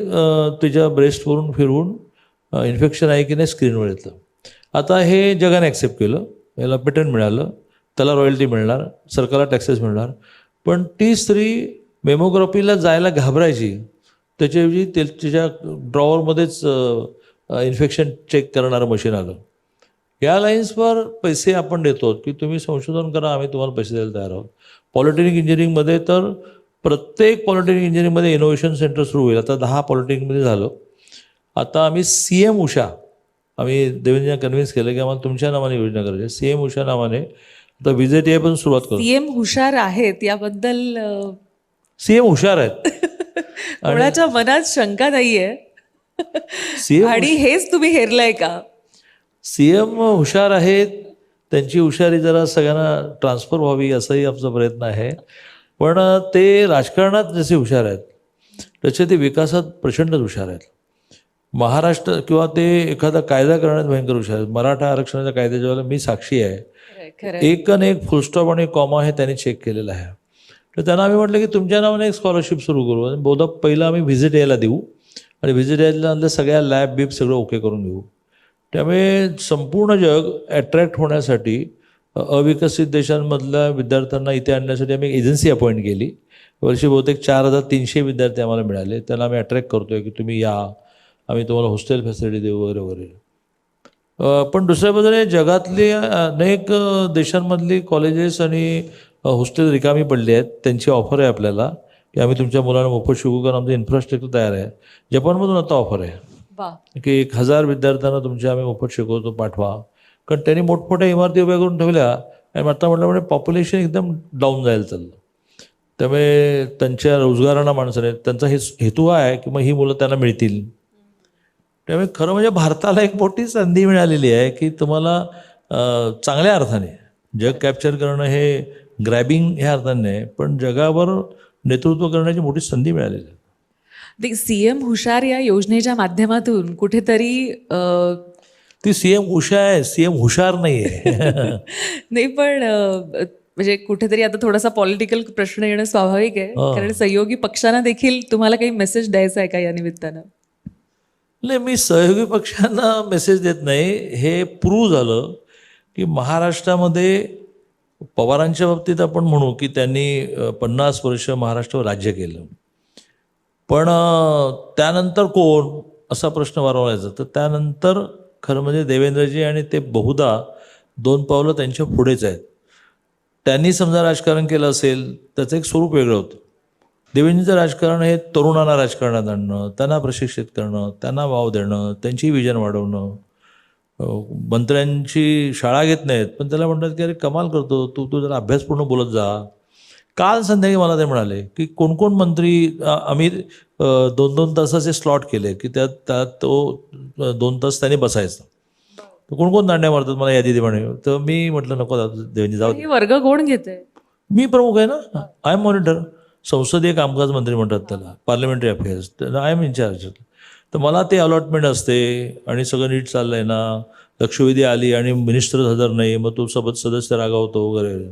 तिच्या ब्रेस्टवरून फिरवून इन्फेक्शन आहे की नाही स्क्रीनवर येतं. आता हे जगाने ॲक्सेप्ट केलं, याला पेटंट मिळालं, त्याला रॉयल्टी मिळणार, सरकारला टॅक्सेस मिळणार. पण ती स्त्री मेमोग्राफीला जायला घाबरायची, त्याच्याऐवजी तिच्या ड्रॉवरमध्येच इन्फेक्शन चेक करणारं मशीन आलं. या लाईन्सवर पैसे आपण देतो की तुम्ही संशोधन करा, आम्ही तुम्हाला पैसे द्यायला तयार आहोत. पॉलिटेक्निक इंजिनिअरिंगमध्ये तर प्रत्येक पॉलिटेक्निक इंजिनिअरिंगमध्ये इनोव्हेशन सेंटर सुरू होईल. आता 10 पॉलिटेक्निकमध्ये झालं. आता आम्ही CM उषा, आम्ही देवेंद्रला कन्व्हिन्स केलं की आम्हाला तुमच्या नावाने योजना करायची. CM उषा नावाने आता VJTI पण सुरुवात करू. CM हुशार आहेत याबद्दल CM हुशार आहेत. कोणाच्या मनात शंका नाहीये. CM आणि हेच तुम्ही हेरलंय का? CM हुशार आहेत, त्यांची हुशारी जरा सगळ्यांना ट्रान्सफर व्हावी असाही आमचा प्रयत्न आहे. पण ते राजकारणात जसे हुशार आहेत तसे ते विकासात प्रचंड हुशार आहेत. महाराष्ट्र किंवा ते एखादा कायदा करण्यात भयंकर हुशार आहेत. मराठा आरक्षणाच्या कायद्याच्या वेळेला मी साक्षी आहे, खरं एक आणि एक फुलस्टॉप आणि कॉमा हे त्यांनी चेक केलेलं आहे. तर त्यांना आम्ही म्हटलं की तुमच्या नावाने एक स्कॉलरशिप सुरू करू आणि बहुधा पहिलं आम्ही VJTIला देऊ आणि VJTIला सगळ्या लॅब बीब सगळं ओके करून घेऊ. त्यामुळे संपूर्ण जग ॲट्रॅक्ट होण्यासाठी अविकसित देशांमधल्या विद्यार्थ्यांना इथे आणण्यासाठी आम्ही एक एजन्सी अपॉइंट केली. वर्षी बहुतेक 4300 विद्यार्थी आम्हाला मिळाले. त्यांना आम्ही अट्रॅक्ट करतोय की तुम्ही या, आम्ही तुम्हाला हॉस्टेल फॅसिलिटी देऊ वगैरे वगैरे. पण दुसऱ्या बाजूने जगातली अनेक देशांमधली कॉलेजेस आणि हॉस्टेल रिकामी पडली आहेत. त्यांची ऑफर आहे आपल्याला की आम्ही तुमच्या मुलांना मोफत शिकू, कारण आमचं इन्फ्रास्ट्रक्चर तयार आहे. जपानमधून आता ऑफर आहे वा. की 1000 विद्यार्थ्यांना तुमच्या आम्ही मोफत शिकवतो, पाठवा. कारण त्यांनी मोठमोठ्या इमारती उभ्या करून ठेवल्या आणि आता म्हटल्यामुळे पॉप्युलेशन एकदम डाऊन जायला चाललं. त्यामुळे त्यांच्या रोजगारांना माणसं नाही. त्यांचा हेतू हा आहे की मग ही मुलं त्यांना मिळतील. त्यामुळे खरं म्हणजे भारताला एक मोठी संधी मिळालेली आहे की तुम्हाला चांगल्या अर्थाने जग कॅप्चर करणं, हे ग्रॅबिंग ह्या अर्थाने नाही, पण जगावर नेतृत्व करण्याची मोठी संधी मिळालेली आहे. CM हुशार या योजनेच्या माध्यमातून कुठेतरी ती CM उषा आहे, CM हुशार नाही आहे. नाही पण म्हणजे कुठेतरी आता थोडासा पॉलिटिकल प्रश्न येणं स्वाभाविक आहे, कारण सहयोगी पक्षांना देखील तुम्हाला काही मेसेज द्यायचा आहे का या निमित्तानं? नाही, मी सहयोगी पक्षांना मेसेज देत नाही. हे प्रूव्ह झालं की महाराष्ट्रामध्ये पवारांच्या बाबतीत आपण म्हणू की त्यांनी 50 वर्ष महाराष्ट्रावर राज्य केलं, पण त्यानंतर कोण असा प्रश्न वारवायचा. तर त्यानंतर खरं म्हणजे देवेंद्रजी, आणि ते बहुधा 2 पावलं त्यांच्या पुढेच आहेत. त्यांनी समजा राजकारण केलं असेल त्याचं एक स्वरूप वेगळं होतं. देवेंद्रचं राजकारण हे तरुणांना राजकारणात आणणं, त्यांना प्रशिक्षित करणं, त्यांना वाव देणं, त्यांची विजन वाढवणं. मंत्र्यांची शाळा घेत नाहीत, पण त्याला म्हणतात की अरे कमाल करतो तू जरा अभ्यासपूर्ण बोलत जा. काल संध्याकाळी मला ते म्हणाले की कोण कोण मंत्री, आम्ही 2-2 तासाचे स्लॉट केले की त्यात तो 2 तास त्याने बसायचा. तर कोण कोण दांड्या मारतात मला यादी दे म्हणे. तर मी म्हटलं नको देवेंद्र, जाऊ दे. हे वर्ग कोण घेते? मी प्रमुख आहे ना, आय एम मॉनिटर. संसदीय कामकाज मंत्री म्हणतात त्याला, parliamentary affairs. I am incharge. तर मला ते अलॉटमेंट असते आणि सगळं नीट चाललं आहे ना, लक्षवेधी आली आणि मिनिस्टरच हजर नाही, मग तो सदस्य रागावतो वगैरे.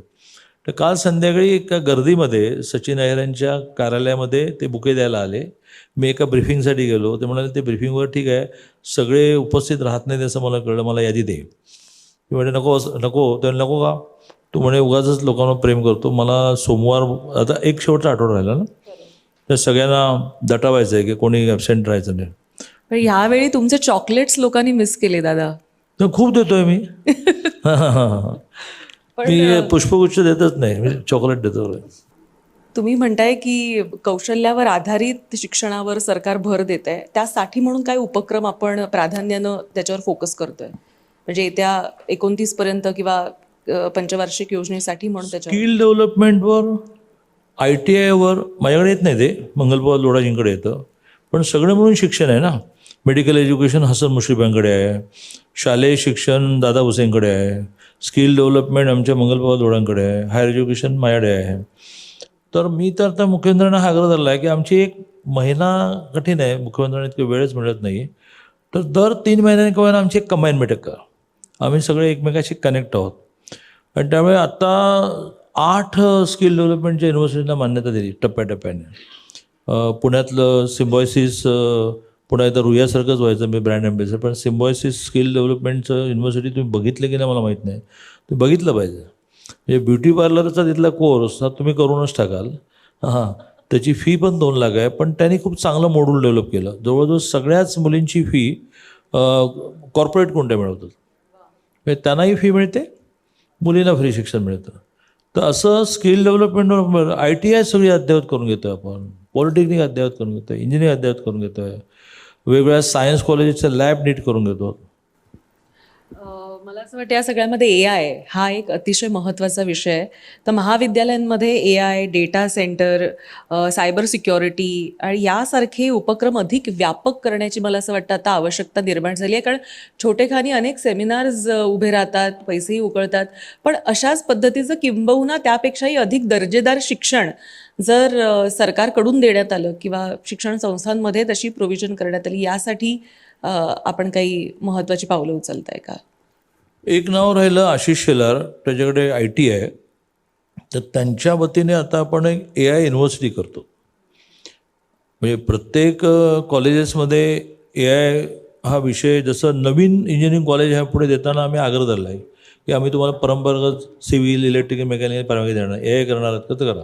तर काल संध्याकाळी एका गर्दीमध्ये सचिन अय्यर यांच्या कार्यालयामध्ये ते बुके द्यायला आले. मी एका ब्रिफिंगसाठी गेलो. ते म्हणाले ते ब्रिफिंगवर ठीक आहे, सगळे उपस्थित राहत नाहीत असं मला कळलं, मला यादी दे. मी म्हणे नको नको. त्याला नको का? तू म्हणे उगाचच लोकांवर प्रेम करतो. मला सोमवार, आता एक शेवटचा आठवडा राहिला ना, तर सगळ्यांना दटावायचं आहे की कोणी ॲबसेंट राहायचं नाही. पण ह्यावेळी तुमचे चॉकलेट्स लोकांनी मिस केले दादा. तर खूप देतोय मी. मी पुष्पगुच्छ देतच नाही, मी चॉकलेट देतो. तुम्ही म्हणताय की कौशल्यावर आधारित शिक्षणावर सरकार भर देत आहे, त्यासाठी म्हणून काय उपक्रम आपण प्राधान्यानं त्याच्यावर फोकस करतोय, म्हणजे येत्या 29 पर्यंत किंवा पंचवार्षिक योजनेसाठी म्हणून त्याच्यावर? स्किल डेव्हलपमेंटवर, ITIवर माझ्याकडे येत नाही, ते मंगलपाल लोढाजींकडे येतं. पण सगळं म्हणून शिक्षण आहे ना. मेडिकल एज्युकेशन हसन मुश्रीफांकडे आहे, शालेय शिक्षण दादा हुसेनकडे आहे, स्किल डेव्हलपमेंट आमच्या मंगलपाल लोढांकडे आहे, हायर एज्युकेशन माझ्याकडे आहे. तर मी तर आता मुख्यमंत्र्यांना हा आग्रह धरला आहे की आमची 1 महिना कठीण आहे, मुख्यमंत्र्यांना इतकं वेळच मिळत नाही, तर दर 3 महिन्यांनी किंवा आमची एक कंबाईन मीटिंग करा. आम्ही सगळे एकमेकाशी कनेक्ट आहोत. आणि त्यामुळे आता 8 स्किल डेव्हलपमेंटच्या युनिव्हर्सिटींना मान्यता दिली टप्प्याटप्प्याने. पुण्यातलं सिम्बॉयसिस, पुन्हा एकदा रुयासारखंच व्हायचं मी ब्रँड ॲम्बेसडर, पण सिम्बॉयसिस स्किल डेव्हलपमेंटचं युनिव्हर्सिटी तुम्ही बघितलं की नाही मला माहीत नाही, तुम्ही बघितलं पाहिजे. म्हणजे ब्युटी पार्लरचा तिथला कोर्स हा तुम्ही करूनच टाकाल. हां, त्याची फी पण 2 लाख आहे, पण त्यांनी खूप चांगलं मॉड्यूल डेव्हलप केलं. जवळजवळ सगळ्याच मुलींची फी कॉर्पोरेट कोणत्या मिळवतात, म्हणजे त्यांनाही फी मिळते, मुलींना फ्री शिक्षण मिळतं. तर असं स्किल डेव्हलपमेंटवर ITI सगळी अद्ययावत करून घेतो आहे आपण, पॉलिटेक्निक अद्ययावत करून घेतो आहे, इंजिनिअरिंग अद्ययावत करून घेतो आहे, वेगवेगळ्या सायन्स कॉलेजेसच्या लॅब नीट करून घेतो. मला असं वाटतं या सगळ्यामध्ये AI हा एक अतिशय महत्त्वाचा विषय आहे. तर महाविद्यालयांमध्ये AI, data centre, cyber security आणि यासारखे उपक्रम अधिक व्यापक करण्याची मला असं वाटतं आता आवश्यकता निर्माण झाली आहे. कारण छोटेखानी अनेक सेमिनार्स उभे राहतात, पैसेही उकळतात, पण अशाच पद्धतीचं किंबहुना त्यापेक्षाही अधिक दर्जेदार शिक्षण जर सरकारकडून देण्यात आलं किंवा शिक्षण संस्थांमध्ये तशी प्रोव्हिजन करण्यात आली, यासाठी आपण काही महत्त्वाची पावलं उचलताय का? एक नाव राहिलं आशिष शेलार, त्याच्याकडे IT आहे. तर त्यांच्या वतीने आता आपण एक AI युनिव्हर्सिटी करतो. म्हणजे प्रत्येक कॉलेजेसमध्ये AI हा विषय, जसं नवीन इंजिनिअरिंग कॉलेज ह्या पुढे देताना आम्ही आग्रह धरला आहे की आम्ही तुम्हाला परंपरागत सिव्हिल, इलेक्ट्रिकल, मेकॅनिकल परवानगी देणार, AI करणार आहात तर करा.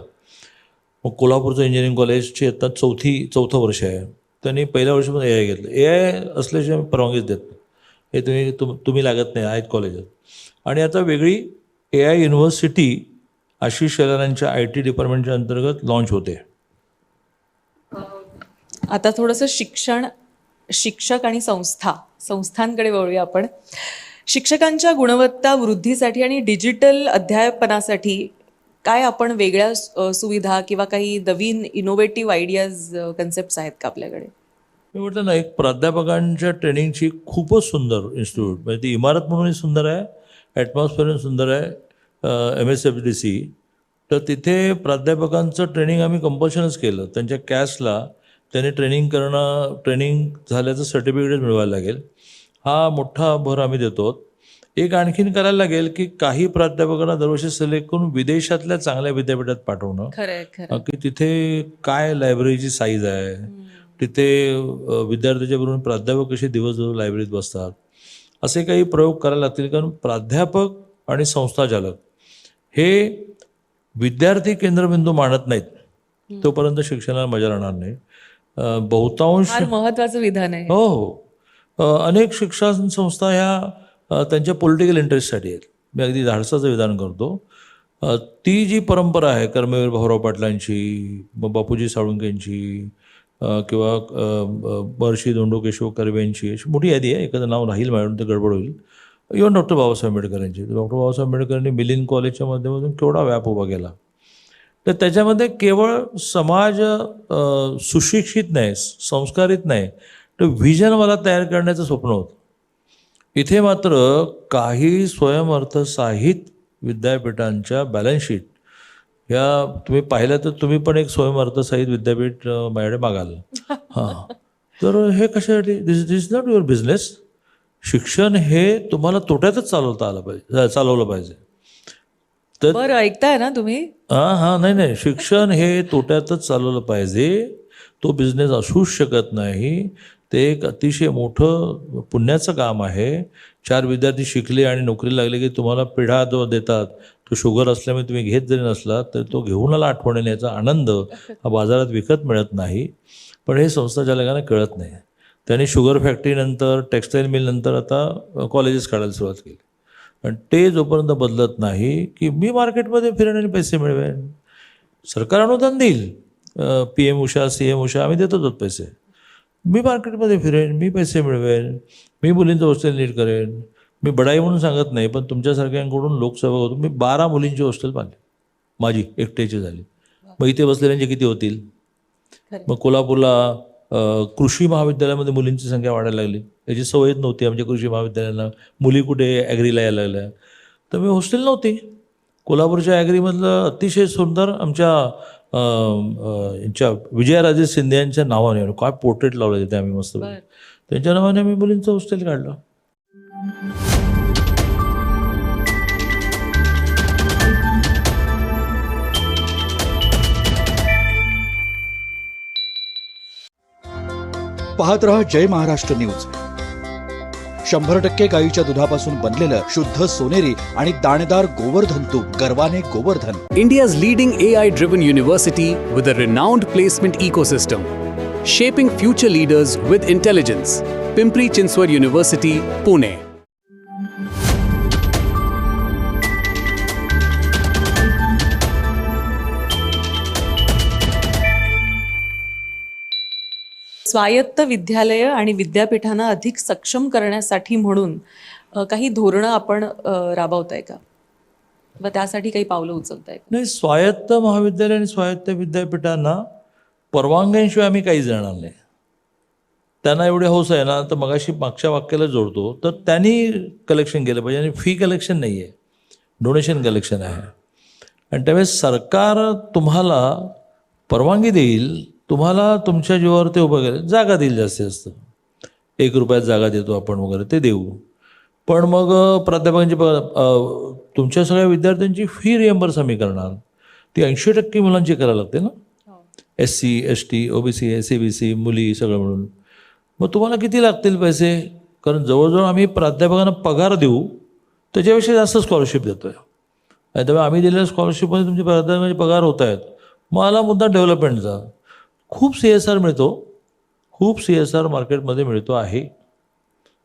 मग कोल्हापूरचं इंजिनिअरिंग कॉलेजची आता चौथं वर्ष आहे, त्यांनी पहिल्या वर्षापासून AI घेतलं. AI असल्याशिवाय परवानगीच देत नाही, हे तुम्ही लागत नाही, आहेत कॉलेजात. आणि आता वेगळी AI युनिव्हर्सिटी आशिष शेलारांच्या IT डिपार्टमेंटच्या अंतर्गत लॉन्च होते. आता थोडंसं शिक्षक आणि संस्थांकडे वळूया आपण. शिक्षकांच्या गुणवत्ता वृद्धीसाठी आणि डिजिटल अध्यापनासाठी काय आपण वेगळ्या सुविधा किंवा काही नवीन इनोव्हेटिव्ह आयडियाज, कन्सेप्ट्स आहेत का आपल्याकडे? मी म्हटलं ना, एक प्राध्यापकांच्या ट्रेनिंगची खूपच सुंदर इन्स्टिट्यूट, म्हणजे ती इमारत म्हणूनही सुंदर आहे, ॲटमॉस्फिअर सुंदर आहे, MSFDC. तर तिथे प्राध्यापकांचं ट्रेनिंग आम्ही कंपल्शनच केलं. त्यांच्या कॅस्टला त्यांनी ट्रेनिंग झाल्याचं सर्टिफिकेट मिळवायला लागेल, हा मोठा भर आम्ही देतो. एक आणखीन करायला लागेल की काही प्राध्यापकांना दरवर्षी सिलेक्ट करून विदेशातल्या चांगल्या विद्यापीठात पाठवणं, खरं की तिथे काय लायब्ररीची साईज आहे, तिथे विद्यार्थ्याच्या बरोबर प्राध्यापक कसे दिवसभर लायब्ररीत बसतात, असे काही प्रयोग करायला लागतील. कारण प्राध्यापक आणि संस्थाचालक हे विद्यार्थी केंद्रबिंदू मानत नाहीत तोपर्यंत शिक्षणाला मजा राहणार नाही. बहुतांश फार महत्त्वाचं विधान आहे. हो, अनेक शिक्षण संस्था ह्या त्यांच्या पॉलिटिकल इंटरेस्टसाठी आहेत. मी अगदी धाडसाचं विधान करतो. ती जी परंपरा आहे कर्मवीर भाऊराव पाटलांची, बापूजी साळुंकेंची, किंवा महर्षी धोंडो केशव कर्वे यांची, अशी मोठी यादी आहे, एखादं नाव राहील मॅडम तर गडबड होईल. इव्हन डॉक्टर बाबासाहेब आंबेडकरांची. डॉक्टर बाबासाहेब आंबेडकरांनी मिलिंद कॉलेजच्या माध्यमातून केवढा व्याप उभा केला. तर त्याच्यामध्ये केवळ समाज सुशिक्षित नाही, संस्कारित नाही, तर व्हिजनवाला तयार करण्याचं स्वप्न होतं. इथे मात्र काही स्वयंअर्थसहित विद्यापीठांच्या बॅलन्स शीट ह्या तुम्ही पाहिलं तर तुम्ही पण एक स्वयंअर्थसहित विद्यापीठ माझ्याकडे मागाल. हां, तर हे कशासाठी? दिस इज नॉट युअर बिझनेस. शिक्षण हे तुम्हाला तोट्यातच चालवलं पाहिजे. तर बरं, ऐकताय ना तुम्ही? नाही, शिक्षण हे तोट्यातच चालवलं पाहिजे. तो बिझनेस असूच शकत नाही. ते एक अतिशय मोठं पुण्याचं काम आहे. 4 विद्यार्थी शिकले आणि नोकरीला लागले की तुम्हाला पिढा जो देतात, तो शुगर असल्यामुळे तुम्ही घेत जरी नसला तर तो घेऊन आला आठवणीने, याचा आनंद हा बाजारात विकत मिळत नाही. पण हे संस्थाचालकांना कळत नाही. त्यांनी शुगर फॅक्टरीनंतर, टेक्स्टाईल मिलनंतर आता कॉलेजेस काढायला सुरुवात केली. आणि ते जोपर्यंत बदलत नाही की मी मार्केटमध्ये फिरेन आणि पैसे मिळवेन, सरकार अनुदान देईल, PM उषा, CM उषा आम्ही देतोच पैसे, मी मार्केटमध्ये फिरेन, मी पैसे मिळवेन, मी मुलींचं हॉस्टेल नीट करेन. मी बडाई म्हणून सांगत नाही, पण तुमच्यासारख्यांकडून लोकसेवा होतो. मी 12 मुलींची हॉस्टेल बांधली, माझी एकट्याची झाली. मग इथे बसलेल्यांचे किती होतील? मग कोल्हापूरला कृषी महाविद्यालयामध्ये मुलींची संख्या वाढायला लागली. याची सवयच नव्हती आमच्या कृषी महाविद्यालयांना. मुली कुठे ॲग्रीला यायला लागल्या, तर मी हॉस्टेल नव्हती. कोल्हापूरच्या ॲग्रीमधलं अतिशय सुंदर आमच्या यांच्या विजयाराजे शिंदे यांच्या नावाने काय पोर्ट्रेट लावलं तिथे आम्ही मस्त, त्यांच्या नावाने आम्ही मुलींचं हॉस्टेल काढलं. पाहत रहा जय महाराष्ट्र न्यूज. 100% गाईच्या दुधापासून बनलेलं शुद्ध सोनेरी आणि दाणेदार गोवर्धन तूप गर्वाने Govardhan. India's leading AI-driven university with a renowned placement ecosystem, shaping future leaders with intelligence. Pimpri Chinchwad University, Pune. स्वायत्त विद्यालय आणि विद्यापीठांना अधिक सक्षम करण्यासाठी म्हणून काही धोरणं आपण राबवताय का, व त्यासाठी काही पावलं उचलताय का? नाही, स्वायत्त महाविद्यालय आणि स्वायत्त विद्यापीठांना परवानग्यांशिवाय आम्ही काहीच जाणार नाही. त्यांना एवढे हौस आहे ना, तर मगाशी मागच्या वाक्याला जोडतो, तर त्यांनी कलेक्शन केलं पाहिजे. आणि फी कलेक्शन नाही आहे, डोनेशन कलेक्शन आहे. आणि त्यावेळेस सरकार तुम्हाला परवानगी देईल, तुम्हाला तुमच्या जीवावर ते उभं केलं, जागा देईल. जास्तीत जास्त 1 रुपयात जागा देतो आपण वगैरे, ते देऊ. पण मग प्राध्यापकांची तुमच्या सगळ्या विद्यार्थ्यांची फी रिएम्बर्स आम्ही करणार. ती 80% मुलांची करायला लागते ना, SC ST OBC SCBC मुली सगळं म्हणून. मग तुम्हाला किती लागतील पैसे? कारण जवळजवळ आम्ही प्राध्यापकांना पगार देऊ त्याच्यापेक्षा जास्त स्कॉलरशिप देतो आहे. आणि त्यामुळे आम्ही दिलेल्या स्कॉलरशिपमध्ये तुमचे प्राध्यापकांचे पगार होत आहेत. मग आला मुद्दा डेव्हलपमेंटचा. खूप CSR मिळतो, खूप CSR मार्केटमध्ये मिळतो आहे.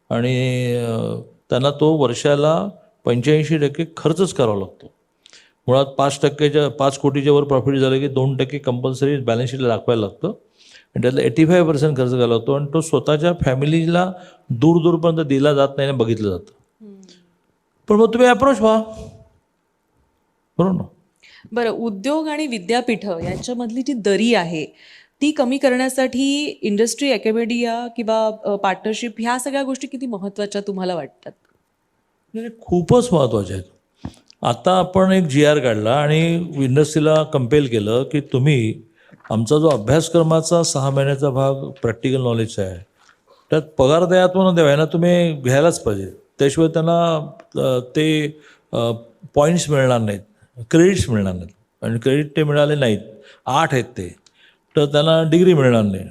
आणि त्यांना तो वर्षाला 85% खर्चच करावा लागतो. मुळात 5 कोटीच्या वर प्रॉफिट झालं की 2% कंपल्सरी बॅलन्स शीटला दाखवायला लागतं. आणि त्यातलं 85% खर्च करावा लागतो. आणि तो स्वतःच्या फॅमिलीला दूरपर्यंत दिला जात नाही, बघितलं जातं. पण मग तुम्ही अप्रोच व्हा, बरोबर ना? बरं, उद्योग आणि विद्यापीठ यांच्यामधली जी दरी आहे ती कमी करण्यासाठी इंडस्ट्री अकॅडमिया किंवा पार्टनरशिप, ह्या सगळ्या गोष्टी किती महत्त्वाच्या तुम्हाला वाटतात? नाही, खूपच महत्त्वाचे आहेत. आता आपण एक GR काढला आणि इंडस्ट्रीला कंपेल केलं की तुम्ही आमचा जो अभ्यासक्रमाचा 6 महिन्याचा भाग प्रॅक्टिकल नॉलेजचा आहे, त्यात पगार द्यायला द्यावा ना, तुम्ही घ्यायलाच पाहिजे. त्याशिवाय त्यांना ते पॉईंट्स मिळणार नाहीत, क्रेडिट्स मिळणार नाहीत. आणि क्रेडिट ते मिळाले नाहीत, 8 आहेत ते, तर त्यांना डिग्री मिळणार नाही.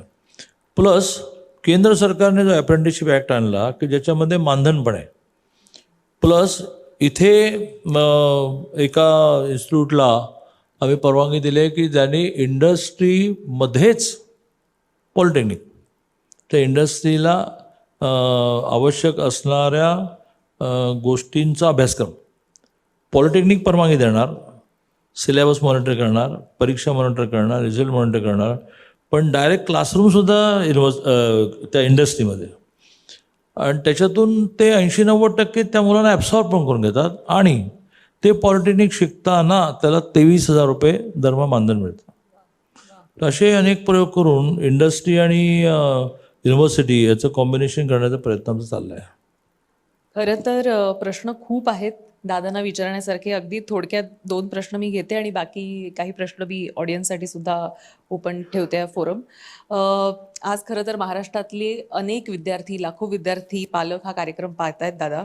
प्लस केंद्र सरकारने जो अप्रेंटिसशिप ॲक्ट आणला की ज्याच्यामध्ये मानधन पण आहे. प्लस इथे एका इन्स्टिट्यूटला आम्ही परवानगी दिली आहे की ज्यांनी इंडस्ट्रीमध्येच पॉलिटेक्निक, त्या इंडस्ट्रीला आवश्यक असणाऱ्या गोष्टींचा अभ्यासक्रम पॉलिटेक्निक परवानगी देणार, सिलेबस मॉनिटर करणार, परीक्षा मॉनिटर करणार, रिझल्ट मॉनिटर करणार. पण डायरेक्ट क्लासरूमसुद्धा त्या इंडस्ट्रीमध्ये. आणि त्याच्यातून ते 80-90% त्या मुलांना ॲब्सॉर्ब पण करून घेतात. आणि ते पॉलिटेक्निक शिकताना त्याला 23,000 रुपये दरमहा मानधन मिळतं. तर असे अनेक प्रयोग करून इंडस्ट्री आणि युनिव्हर्सिटी याचं कॉम्बिनेशन करण्याचा प्रयत्न आमचा चालला आहे. खरं तर प्रश्न खूप आहेत दादांना विचारण्यासारखे. अगदी थोडक्यात 2 प्रश्न मी घेते आणि बाकी काही प्रश्न मी ऑडियन्ससाठी सुद्धा ओपन ठेवते फोरम. आज खरं तर महाराष्ट्रातले अनेक विद्यार्थी, लाखो विद्यार्थी, पालक हा कार्यक्रम पाहतायत दादा.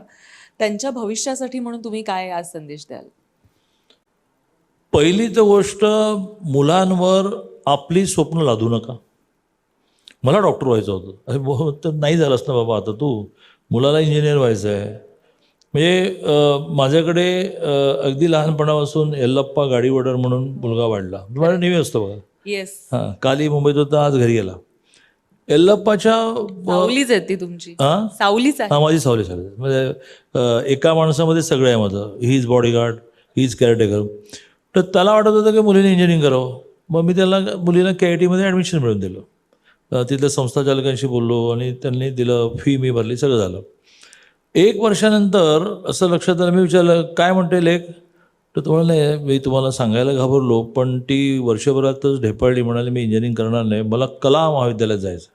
त्यांच्या भविष्यासाठी म्हणून तुम्ही काय आज संदेश द्याल? पहिली तर गोष्ट, मुलांवर आपली स्वप्न लादू नका. मला डॉक्टर व्हायचं होतं, अरे तर नाही झालंच ना बाबा, आता तू मुलाला इंजिनियर व्हायचं आहे. म्हणजे माझ्याकडे अगदी लहानपणापासून यल्लप्पा गाडीवडर म्हणून मुलगा वाढला. तुम्हाला नेहमी असतो बघा. येस, हां, काली मुंबईत होता, आज घरी गेला. यल्लप्पाच्या सावलीच आहे ती तुमची. सावलीच आहे. हां, माझी सावली. म्हणजे एका माणसामध्ये सगळं आहे माझं. He is bodyguard, he is caretaker. तर त्याला वाटत होतं की मुलीने इंजिनिअरिंग करावं. मग मी मुलीला KIT मध्ये ॲडमिशन मिळवून दिलं. तिथल्या संस्थाचालकांशी बोललो आणि त्यांनी दिलं, फी मी भरली, सगळं झालं. 1 वर्षानंतर असं लक्षात आलं, मी विचारलं काय म्हणते लेख, तर तुम्हाला नाही, मी तुम्हाला सांगायला घाबरलो, पण ती वर्षभरातच ढेपाळली. म्हणाले मी इंजिनिअरिंग करणार नाही, मला कला महाविद्यालयात जायचं.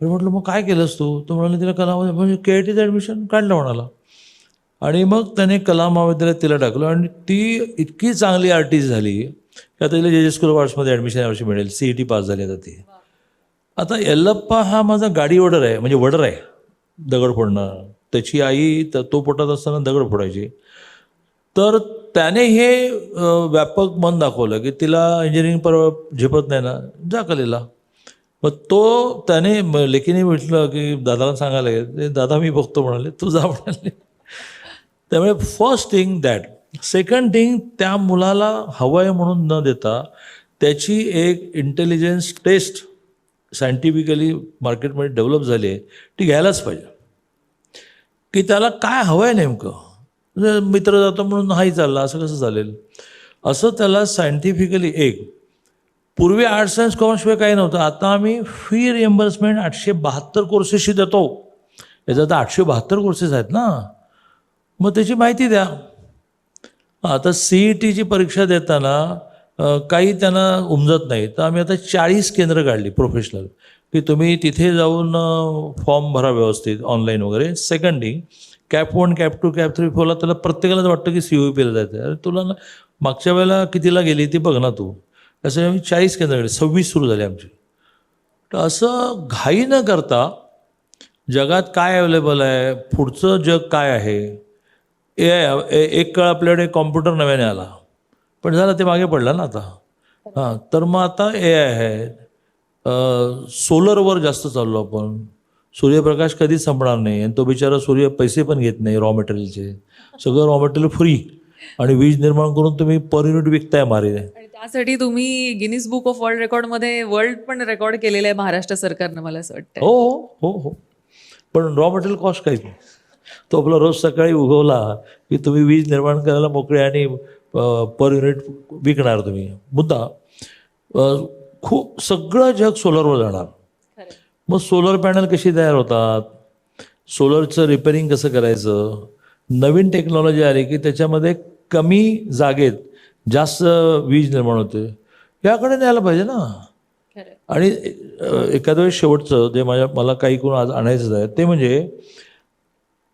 मी म्हटलं मग काय केलंस तू? तो म्हणाले तिला कला म्हणजे KITचं ॲडमिशन काढलं म्हणाला. आणि मग त्याने कला महाविद्यालयात तिला टाकलं. आणि ती इतकी चांगली आर्टिस्ट झाली की आता तिला JJ स्कूल ऑफ आर्ट्समध्ये ॲडमिशन यावर्षी मिळेल. CET पास झाली आता ती. आता यल्लप्पा हा माझा गाडी वडर आहे, म्हणजे वडर आहे, दगड फोडणार. त्याची आई तो पोटात असताना दगड फोडायची. तर त्याने हे व्यापक मन दाखवलं की तिला इंजिनिअरिंग झेपत नाही ना, जा कलेला. मग तो त्याने लेकीने म्हटलं की दादाला सांगायला गेलं, ते दादा मी बघतो म्हणाले, तू जा म्हणाले. त्यामुळे first thing that. Second thing, त्या मुलाला हवं आहे म्हणून न देता त्याची एक इंटेलिजन्स टेस्ट सायंटिफिकली मार्केटमध्ये डेव्हलप झाली आहे, ती घ्यायलाच पाहिजे की त्याला काय हवं आहे नेमकं. म्हणजे मित्र जातो म्हणून हाही चालला असं कसं चालेल, असं त्याला सायंटिफिकली एक. पूर्वी आर्ट्स सायन्स कॉमर्सशिवाय काही नव्हतं. आता आम्ही फी रिएम्बर्समेंट 872 कोर्सेसशी देतो. याच्यात 872 कोर्सेस आहेत ना, मग त्याची माहिती द्या. आता CETची परीक्षा देताना काही त्यांना उमजत नाही, तर आम्ही आता 40 केंद्र काढली प्रोफेशनल, की तुम्ही तिथे जाऊन फॉर्म भरा व्यवस्थित ऑनलाईन वगैरे. Second thing, cap 1 cap 2 cap 3 फोला त्याला प्रत्येकालाच वाटतं की COEPला जायचं आहे. अरे तुला ना मागच्या वेळेला कितीला गेली ती बघ ना तू. असं आम्ही 40 केंद्र काढली, 26 सुरू झाली आमची. तर असं घाई न करता जगात काय अवेलेबल आहे, पुढचं जग काय आहे. एक काळ आपल्याकडे कॉम्प्युटर नव्याने आला, पण झालं ते मागे पडला ना आता. हां, तर मग आता AI आहे. सोलरवर जास्त चाललो आपण. सूर्यप्रकाश कधीच संपणार नाही, आणि तो बिचारा सूर्य पैसे पण घेत नाही रॉ मटेरियलचे. सगळं रॉ मटेरियल फ्री, आणि वीज निर्माण करून तुम्ही पर युनिट विकताय मारे. आणि त्यासाठी तुम्ही गिनीज बुक ऑफ वर्ल्ड रेकॉर्डमध्ये वर्ल्ड पण रेकॉर्ड केलेलं आहे महाराष्ट्र सरकारनं, मला असं वाटतं. हो हो हो हो. पण रॉ मटेरियल कॉस्ट काहीच नाही. तो आपला रोज सकाळी उगवला की तुम्ही वीज निर्माण करायला मोकळे, आणि पर युनिट विकणार तुम्ही. मुद्दा खूप सगळं जग सोलरवर जाणार. मग सोलर पॅनल कशी तयार होतात, सोलरचं रिपेअरिंग कसं करायचं, नवीन टेक्नॉलॉजी आली की त्याच्यामध्ये कमी जागेत जास्त वीज निर्माण होते, याकडे न्यायला पाहिजे ना. आणि एखाद्या वेळेस शेवटचं जे मला काही करून आज आणायचं आहे ते म्हणजे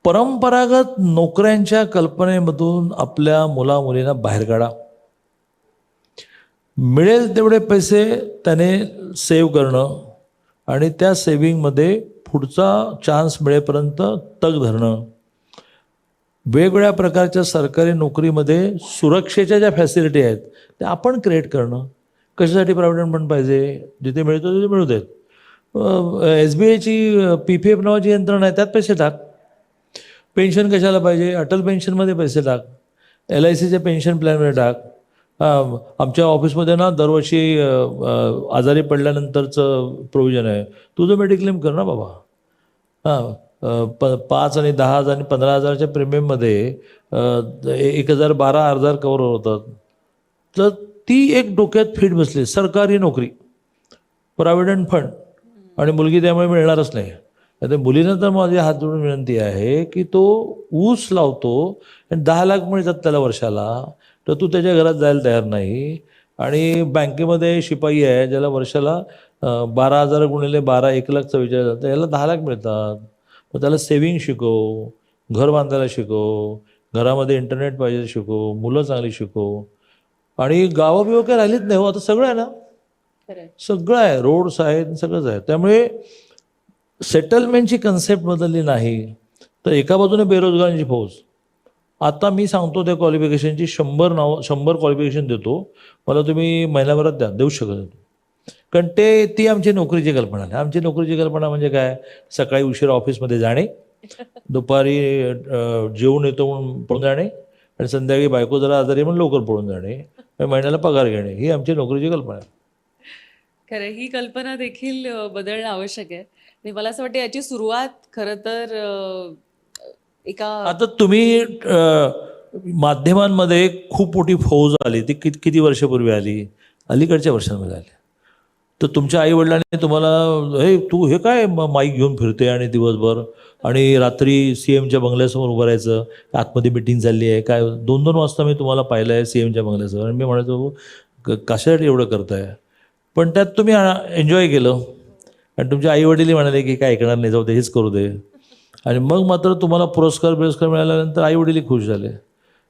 परंपरागत नोकऱ्यांच्या कल्पनेमधून आपल्या मुलामुलींना बाहेर काढा. मिळेल तेवढे पैसे त्याने सेव्ह करणं, आणि त्या सेव्हिंगमध्ये पुढचा चान्स मिळेपर्यंत तग धरणं. वेगवेगळ्या प्रकारच्या सरकारी नोकरीमध्ये सुरक्षेच्या ज्या फॅसिलिटी आहेत त्या आपण क्रिएट करणं. कशासाठी प्रॉव्हिडंट फंड पाहिजे, जिथे मिळतो तिथे मिळू देत. SBIची PPF नावाची यंत्रणा आहे, त्यात पैसे टाक. पेन्शन कशाला पाहिजे, अटल पेन्शनमध्ये पैसे टाक, LICच्या पेन्शन प्लॅनमध्ये टाक. आमच्या ऑफिसमध्ये ना दरवर्षी आजारी पडल्यानंतरचं प्रोव्हिजन आहे, तुझं मेडिक्लेम कर ना बाबा. 5 आणि 10 आणि 15,000च्या प्रीमियममध्ये 1,000 12,000 कवर होतात. तर ती एक डोक्यात फिट बसली. सरकारी नोकरी, प्रॉव्हिडंट फंड, आणि मुलगी त्यामुळे मिळणारच नाही. आता मुलीनं तर माझी हात जोडून विनंती आहे की तो ऊस लावतो आणि 10 लाख मिळतात त्याला वर्षाला, तर तू त्याच्या घरात जायला तयार नाही. आणि बँकेमध्ये शिपाई आहे ज्याला वर्षाला 12,000 गुणिले 12 1,44,000 जातं, याला 10 लाख मिळतात. मग त्याला सेव्हिंग शिकव, घर बांधायला शिकव, घरामध्ये इंटरनेट पाहिजे शिकव, मुलं चांगली शिकव. आणि गावं बिवं काय राहिलीच नाही हो, आता सगळं आहे ना, सगळं आहे, रोड्स आहेत, सगळंच आहे. त्यामुळे सेटलमेंटची कन्सेप्ट बदलली नाही तर एका बाजूने बेरोजगारांची फौज. आता मी सांगतो त्या क्वालिफिकेशनची 100 क्वालिफिकेशन देतो, मला तुम्ही महिन्याभरात द्या, देऊ शकत नाही. कारण ती आमची नोकरीची कल्पना आहे. आमची नोकरीची कल्पना म्हणजे काय, सकाळी उशिरा ऑफिसमध्ये जाणे, दुपारी जेवून येतो म्हणून पळून जाणे, आणि संध्याकाळी बायको जरा आजारी म्हणून लवकर पळून जाणे, महिन्याला पगार घेणे, ही आमची नोकरीची कल्पना आहे. खरं, ही कल्पना देखील बदलणं आवश्यक आहे. आणि मला असं वाटतं याची सुरुवात खरं तर एका आता तुम्ही माध्यमांमध्ये खूप मोठी फौज आली, ती किती वर्षापूर्वी आली, अलीकडच्या वर्षांमध्ये आली. तर तुमच्या आई वडिलांनी तुम्हाला हे तू हे काय माईक घेऊन फिरते आणि दिवसभर, आणि रात्री CMच्या बंगल्यासमोर उभं राहायचं, आतमध्ये मिटिंग चालली आहे काय, 2-2 वाजता मी तुम्हाला पाहिलं आहे CMच्या बंगल्यासमोर. आणि मी म्हणायचो कशासाठी एवढं करताय, पण त्यात तुम्ही एन्जॉय केलं. आणि तुमच्या आई वडीलही म्हणाले की काय ऐकणार नाही, जाऊ दे, हेच करू दे. आणि मग मात्र तुम्हाला पुरस्कार मिळाल्यानंतर आई वडील खुश झाले.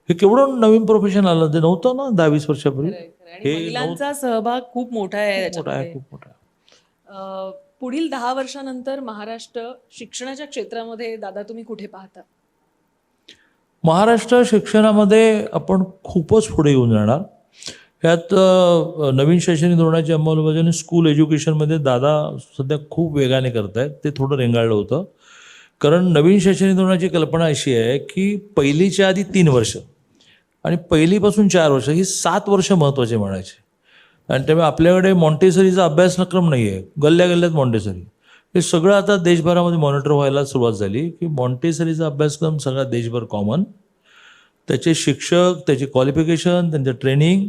हे केवढं नवीन प्रोफेशन आलं, ते नव्हतं ना 10-20 वर्षापूर्वी. आणि महिलांचा सहभाग खूप मोठा आहे याच्यामध्ये. खूप मोठा. पुढील 10 वर्षानंतर महाराष्ट्र शिक्षणाच्या क्षेत्रामध्ये दादा तुम्ही कुठे पाहता? महाराष्ट्र शिक्षणामध्ये आपण खूपच पुढे येऊन जाणार. ह्यात नवीन शैक्षणिक धोरणाची अंमलबजावणी स्कूल एज्युकेशनमध्ये दादा सध्या खूप वेगाने करत आहेत. ते थोडं रेंगाळलं होतं, कारण नवीन शैक्षणिक धोरणाची कल्पना अशी आहे की पहिलीच्या आधी 3 वर्ष आणि पहिलीपासून 4 वर्ष ही 7 वर्ष महत्त्वाचे म्हणायचे. आणि त्यामुळे आपल्याकडे मॉन्टेसरीचा अभ्यासक्रम नाही आहे, गल्ल्या गल्ल्यात मॉन्टेसरी. हे सगळं आता देशभरामध्ये मॉनिटर व्हायला सुरुवात झाली की मॉन्टेसरीचा अभ्यासक्रम सगळा देशभर कॉमन, त्याचे शिक्षक, त्याची क्वालिफिकेशन, त्यांचं ट्रेनिंग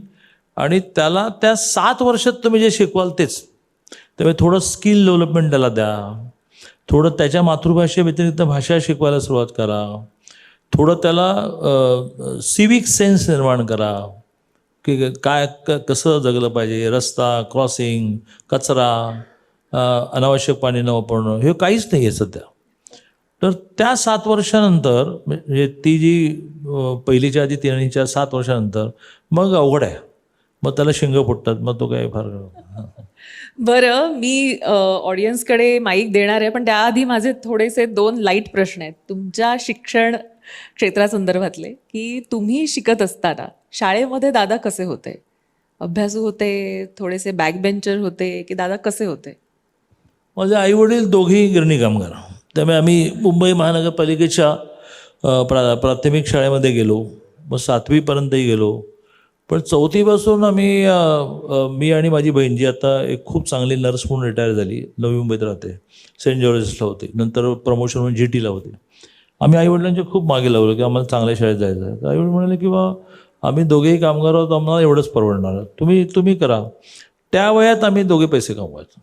आणि त्याला त्या 7 वर्षात तुम्ही जे शिकवाल तेच. त्यामुळे थोडं स्किल डेव्हलपमेंट त्याला द्या, थोडं त्याच्या मातृभाषेव्यतिरिक्त भाषा शिकवायला सुरुवात करा, थोडं त्याला सिविक सेन्स निर्माण करा की काय कसं जगलं पाहिजे, रस्ता क्रॉसिंग, कचरा, अनावश्यक पाणी न वापरणं, हे काहीच नाही आहे सध्या. तर त्या 7 वर्षानंतर म्हणजे ती जी पहिलीच्या आधी 3 7 वर्षानंतर मग अवघड आहे, मग त्याला शिंग फुटतात, मग तो काय फार. बरं, मी ऑडियन्सकडे माईक देणार आहे, पण त्याआधी माझे थोडेसे 2 लाईट प्रश्न आहेत तुमच्या शिक्षण क्षेत्रासंदर्भातले. की तुम्ही शिकत असताना शाळेमध्ये दादा कसे होते? अभ्यासू होते, थोडेसे बॅक बेंचर होते, की दादा कसे होते? माझे आईवडील दोघेही गिरणी कामगार, त्यामुळे आम्ही मुंबई महानगरपालिकेच्या प्राथमिक शाळेमध्ये गेलो, मग 7वीपर्यंतही गेलो. पण 4थीपासून आम्ही मी आणि माझी बहीण जी आता एक खूप चांगली नर्स म्हणून रिटायर झाली, नवी मुंबईत राहते, सेंट जॉर्जेसला होते, नंतर प्रमोशन म्हणून GTला होते. आम्ही आईवडिलांच्या खूप मागे लावलं की आम्हाला चांगल्या शाळेत जायचं आहे. तर आईवडील म्हणाले की बा आम्ही दोघेही कामगार आहोत, आम्हाला एवढंच परवडणार, तुम्ही करा. त्या वयात आम्ही दोघे पैसे कमवायचो.